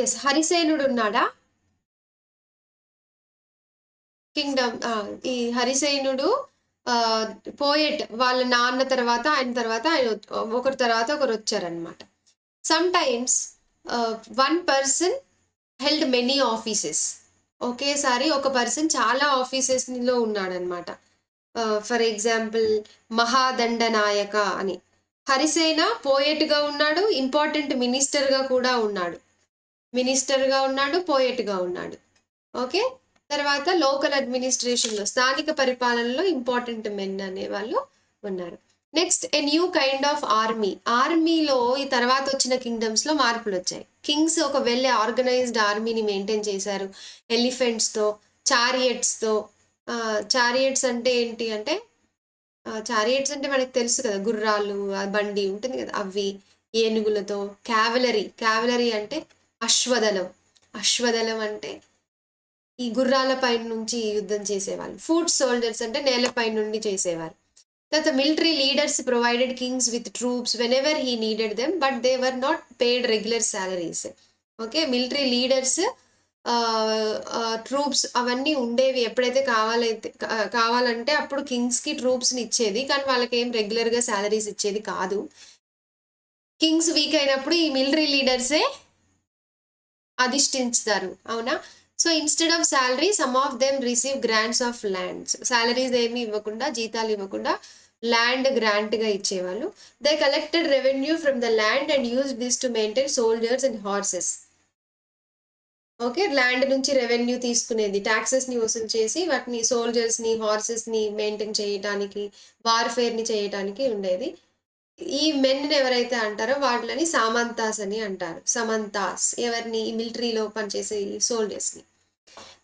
ఎస్, హరిసేనుడు ఉన్నాడా? కింగ్డమ్, ఈ హరిసేనుడు పోయెట్, వాళ్ళ నాన్న తర్వాత ఆయన తర్వాత ఆయన ఒకరి తర్వాత ఒకరు వచ్చారనమాట. Some times one person held many offices. ఒకేసారి ఒక పర్సన్ చాలా ఆఫీసెస్లో ఉన్నాడనమాట. ఫర్ ఎగ్జాంపుల్ మహాదండనాయక అని. హరిసేన పోయెట్గా ఉన్నాడు, ఇంపార్టెంట్ మినిస్టర్గా కూడా ఉన్నాడు. మినిస్టర్గా ఉన్నాడు, పోయెట్గా ఉన్నాడు. ఓకే, తర్వాత లోకల్ అడ్మినిస్ట్రేషన్లో స్థానిక పరిపాలనలో ఇంపార్టెంట్ మెన్ అనే వాళ్ళు ఉన్నారు. Next a new kind of army. ఆర్మీలో ఈ తర్వాత వచ్చిన కింగ్డమ్స్లో మార్పులు వచ్చాయి. కింగ్స్ ఒక వెల్ ఆర్గనైజ్డ్ ఆర్మీని మెయింటైన్ చేశారు. ఎలిఫెంట్స్తో, చారియట్స్తో. చారియట్స్ అంటే ఏంటి అంటే చారియట్స్ అంటే మనకు తెలుసు కదా, గుర్రాలు, బండి ఉంటుంది కదా, అవి. ఏనుగులతో. క్యావలరీ అంటే అశ్వదళం. అశ్వదళం అంటే ఈ గుర్రాల పైన నుంచి యుద్ధం చేసేవాళ్ళు. ఫుట్ సోల్జర్స్ అంటే నేలపై నుండి చేసేవారు. తర్వాత military leaders provided Kings with troops when ever he needed them, but they were not paid regular salaries. Okay, military leaders troops అవన్నీ ఉండేవి. ఎప్పుడైతే కావాలంటే అప్పుడు కింగ్స్కి ట్రూప్స్ని ఇచ్చేది, కానీ వాళ్ళకి ఏం రెగ్యులర్గా సాలరీస్ ఇచ్చేది కాదు. కింగ్స్ వీక్ అయినప్పుడు ఈ మిలిటరీ లీడర్సే అధిష్ఠించుతారు, అవునా? So instead of salary some of them receive grants of lands. Salaries ఏమి ఇవ్వకుండా, జీతాలు ఇవ్వకుండా ల్యాండ్ గ్రాంట్గా ఇచ్చేవాళ్ళు. They collected revenue from the land and use this to maintain soldiers and horses. Okay, land నుంచి revenue తీసుకునేది, ట్యాక్సెస్ని వసూలు చేసి వాటిని సోల్జర్స్ని, హార్సెస్ని మెయింటైన్ చేయడానికి, వార్ఫేర్ని చేయడానికి ఉండేది. ఈ మెన్ ఎవరైతే అంటారో వాళ్ళని సామంతాస్ అని అంటారు. సమంతాస్ ఎవరిని? ఈ మిలిటరీలో పనిచేసే సోల్జర్స్ని.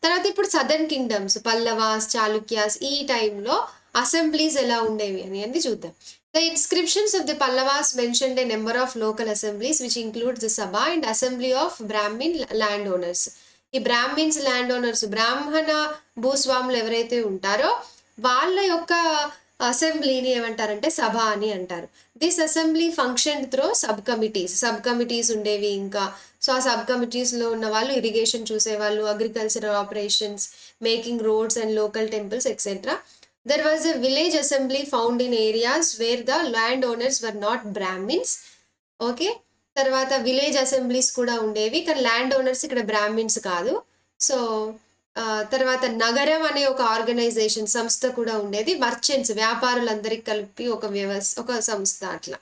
తర్వాత ఇప్పుడు సదర్న్ కింగ్డమ్స్, పల్లవాస్, చాళుక్యాస్, ఈ టైంలో అసెంబ్లీస్ ఎలా ఉండేవి అని చూద్దాం. The inscriptions of the Pallavas mentioned a number of local assemblies which includes the sabha and assembly of Brahmin land owners. ఈ బ్రాహ్మిన్స్ ల్యాండ్ ఓనర్స్, బ్రాహ్మణ భూస్వాములు ఎవరైతే ఉంటారో వాళ్ళ యొక్క అసెంబ్లీని ఏమంటారంటే సభ అని అంటారు. This assembly function throw sub committees ఉండేవి. ఇంకా సో ఆ సబ్ కమిటీస్లో ఉన్న వాళ్ళు ఇరిగేషన్ చూసేవాళ్ళు, agricultural operations, making roads and local temples etcetera. There was a village assembly found in areas where the land owners were not Brahmins. Okay, తర్వాత village assemblies కూడా ఉండేవి, కానీ ల్యాండ్ ఓనర్స్ ఇక్కడ Brahmins కాదు. So తర్వాత నగరం అనే ఒక ఆర్గనైజేషన్, సంస్థ కూడా ఉండేది. మర్చెంట్స్, వ్యాపారులందరికీ కలిపి ఒక సంస్థ అట్లా.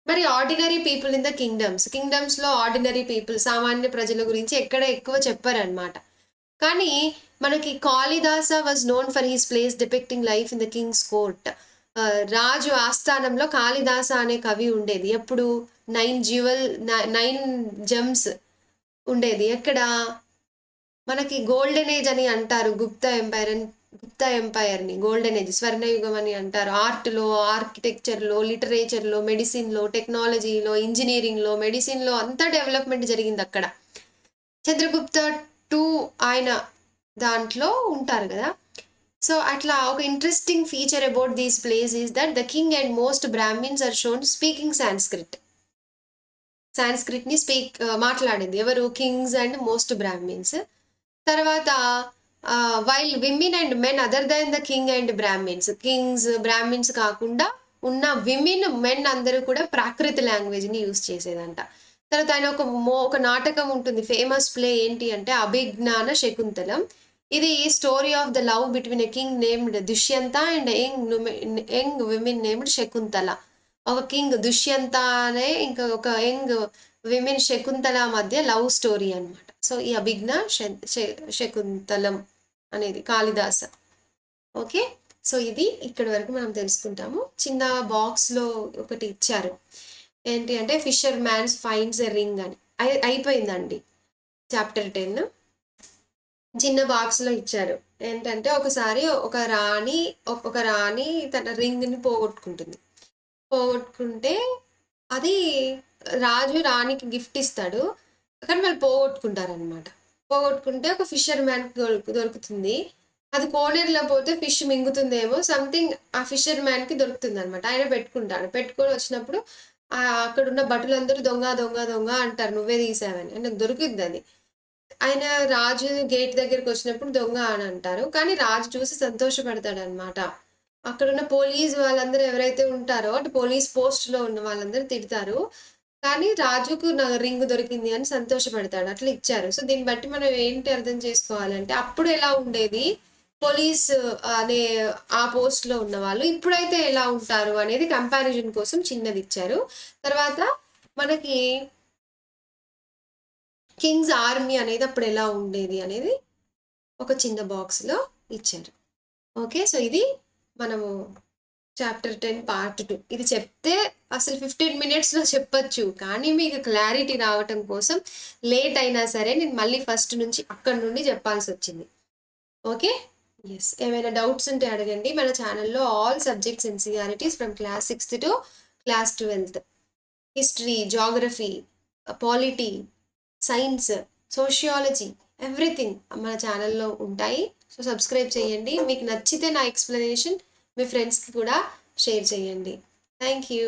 మరి ఆర్డినరీ పీపుల్ ఇన్ ద కింగ్డమ్స్లో ఆర్డినరీ పీపుల్, సామాన్య ప్రజల గురించి ఎక్కడ ఎక్కువ చెప్పారనమాట. కానీ మనకి Kalidasa was known for his plays depicting life in the kings court. రాజు ఆస్థానంలో కాళిదాస అనే కవి ఉండేది. ఎప్పుడు 9 జెమ్స్ ఉండేది. ఎక్కడ? మనకి గోల్డెన్ ఏజ్ అని అంటారు, గుప్తా ఎంపైర్ని గోల్డెన్ ఏజ్, స్వర్ణయుగం అని అంటారు. ఆర్ట్లో, ఆర్కిటెక్చర్లో, లిటరేచర్లో, మెడిసిన్లో, టెక్నాలజీలో, ఇంజనీరింగ్లో, మెడిసిన్లో అంతా డెవలప్మెంట్ జరిగింది అక్కడ. చంద్రగుప్త 2 ఆయన దాంట్లో ఉంటారు కదా. సో అట్లా ఒక interesting feature about these plays is that the king and most Brahmins are shown speaking సాంస్క్రిట్ని మాట్లాడింది ఎవరు? Kings and most Brahmins. తర్వాత while women and men other than the king and Brahmins, kings Brahmins కాకుండా ఉన్న women, men అందరూ కూడా ప్రాకృత లాంగ్వేజ్ని use చేసేదంట. తర్వాత ఆయన ఒక నాటకం ఉంటుంది, ఫేమస్ ప్లే ఏంటి అంటే అభిజ్ఞాన శకుంతలం. ఇది story of the love between a king named Dushyanta and young women named Shakuntala. ఒక కింగ్ దుష్యంత అనే ఇంకా ఒక యంగ్ విమెన్ శకుంతల మధ్య లవ్ స్టోరీ అనమాట. సో ఈ అభిజ్ఞ శకుంతలం అనేది కాళిదాస. ఓకే, సో ఇది ఇక్కడి వరకు మనం తెలుసుకుంటాము. చిన్న బాక్స్లో ఒకటి ఇచ్చారు, ఏంటి అంటే ఫిషర్ మ్యాన్స్ ఫైండ్స్ ఎ రింగ్ అని. అయిపోయిందండి చాప్టర్ 10. చిన్న బాక్స్లో ఇచ్చారు ఏంటంటే ఒకసారి ఒక రాణి తన రింగ్ని పోగొట్టుకుంటే అది రాజు రాణికి గిఫ్ట్ ఇస్తాడు, కానీ వాళ్ళు పోగొట్టుకుంటారనమాట. పోగొట్టుకుంటే ఒక ఫిషర్ మ్యాన్కి దొరుకుతుంది. అది కోనేరులో పోతే ఫిష్ మింగుతుందేమో సంథింగ్, ఆ ఫిషర్ మ్యాన్కి దొరుకుతుంది అనమాట. ఆయన పెట్టుకొని వచ్చినప్పుడు అక్కడున్న భటులందరూ దొంగ దొంగ దొంగ అంటారు, నువ్వే తీసావని. ఆయనకు దొరికింది అది. ఆయన రాజు గేట్ దగ్గరికి వచ్చినప్పుడు దొంగ అని అంటారు, కానీ రాజు చూసి సంతోషపడతాడు అనమాట. అక్కడున్న పోలీస్ వాళ్ళందరూ ఎవరైతే ఉంటారో అటు పోలీస్ పోస్ట్లో ఉన్న వాళ్ళందరూ తిడతారు, కానీ రాజుకు నా రింగ్ దొరికింది అని సంతోషపడతాడు. అట్లా ఇచ్చారు. సో దీన్ని బట్టి మనం ఏంటి అర్థం చేసుకోవాలంటే అప్పుడు ఎలా ఉండేది పోలీస్ అనే ఆ పోస్ట్లో ఉన్న వాళ్ళు, ఇప్పుడైతే ఎలా ఉంటారు అనేది కంపారిజన్ కోసం చిన్నది ఇచ్చారు. తర్వాత మనకి కింగ్స్ ఆర్మీ అనేది అప్పుడు ఎలా ఉండేది అనేది ఒక చిన్న బాక్స్లో ఇచ్చారు. ఓకే, సో ఇది మనము చాప్టర్ 10 పార్ట్ 2. ఇది చెప్తే అసలు 15 మినిట్స్లో చెప్పచ్చు, కానీ మీకు క్లారిటీ రావటం కోసం లేట్ అయినా సరే నేను మళ్ళీ ఫస్ట్ నుంచి అక్కడి నుండి చెప్పాల్సి వచ్చింది. Okay, yes. ఏమైనా డౌట్స్ ఉంటే అడగండి. మన ఛానల్లో all subjects NCERTs from class 6th to class 12th, history, geography, polity, science, sociology, everything మన ఛానల్లో ఉంటాయి. సో సబ్స్క్రైబ్ చేయండి. మీకు నచ్చితే నా ఎక్స్ప్లెనేషన్ మీ ఫ్రెండ్స్కి కూడా షేర్ చేయండి. Thank you.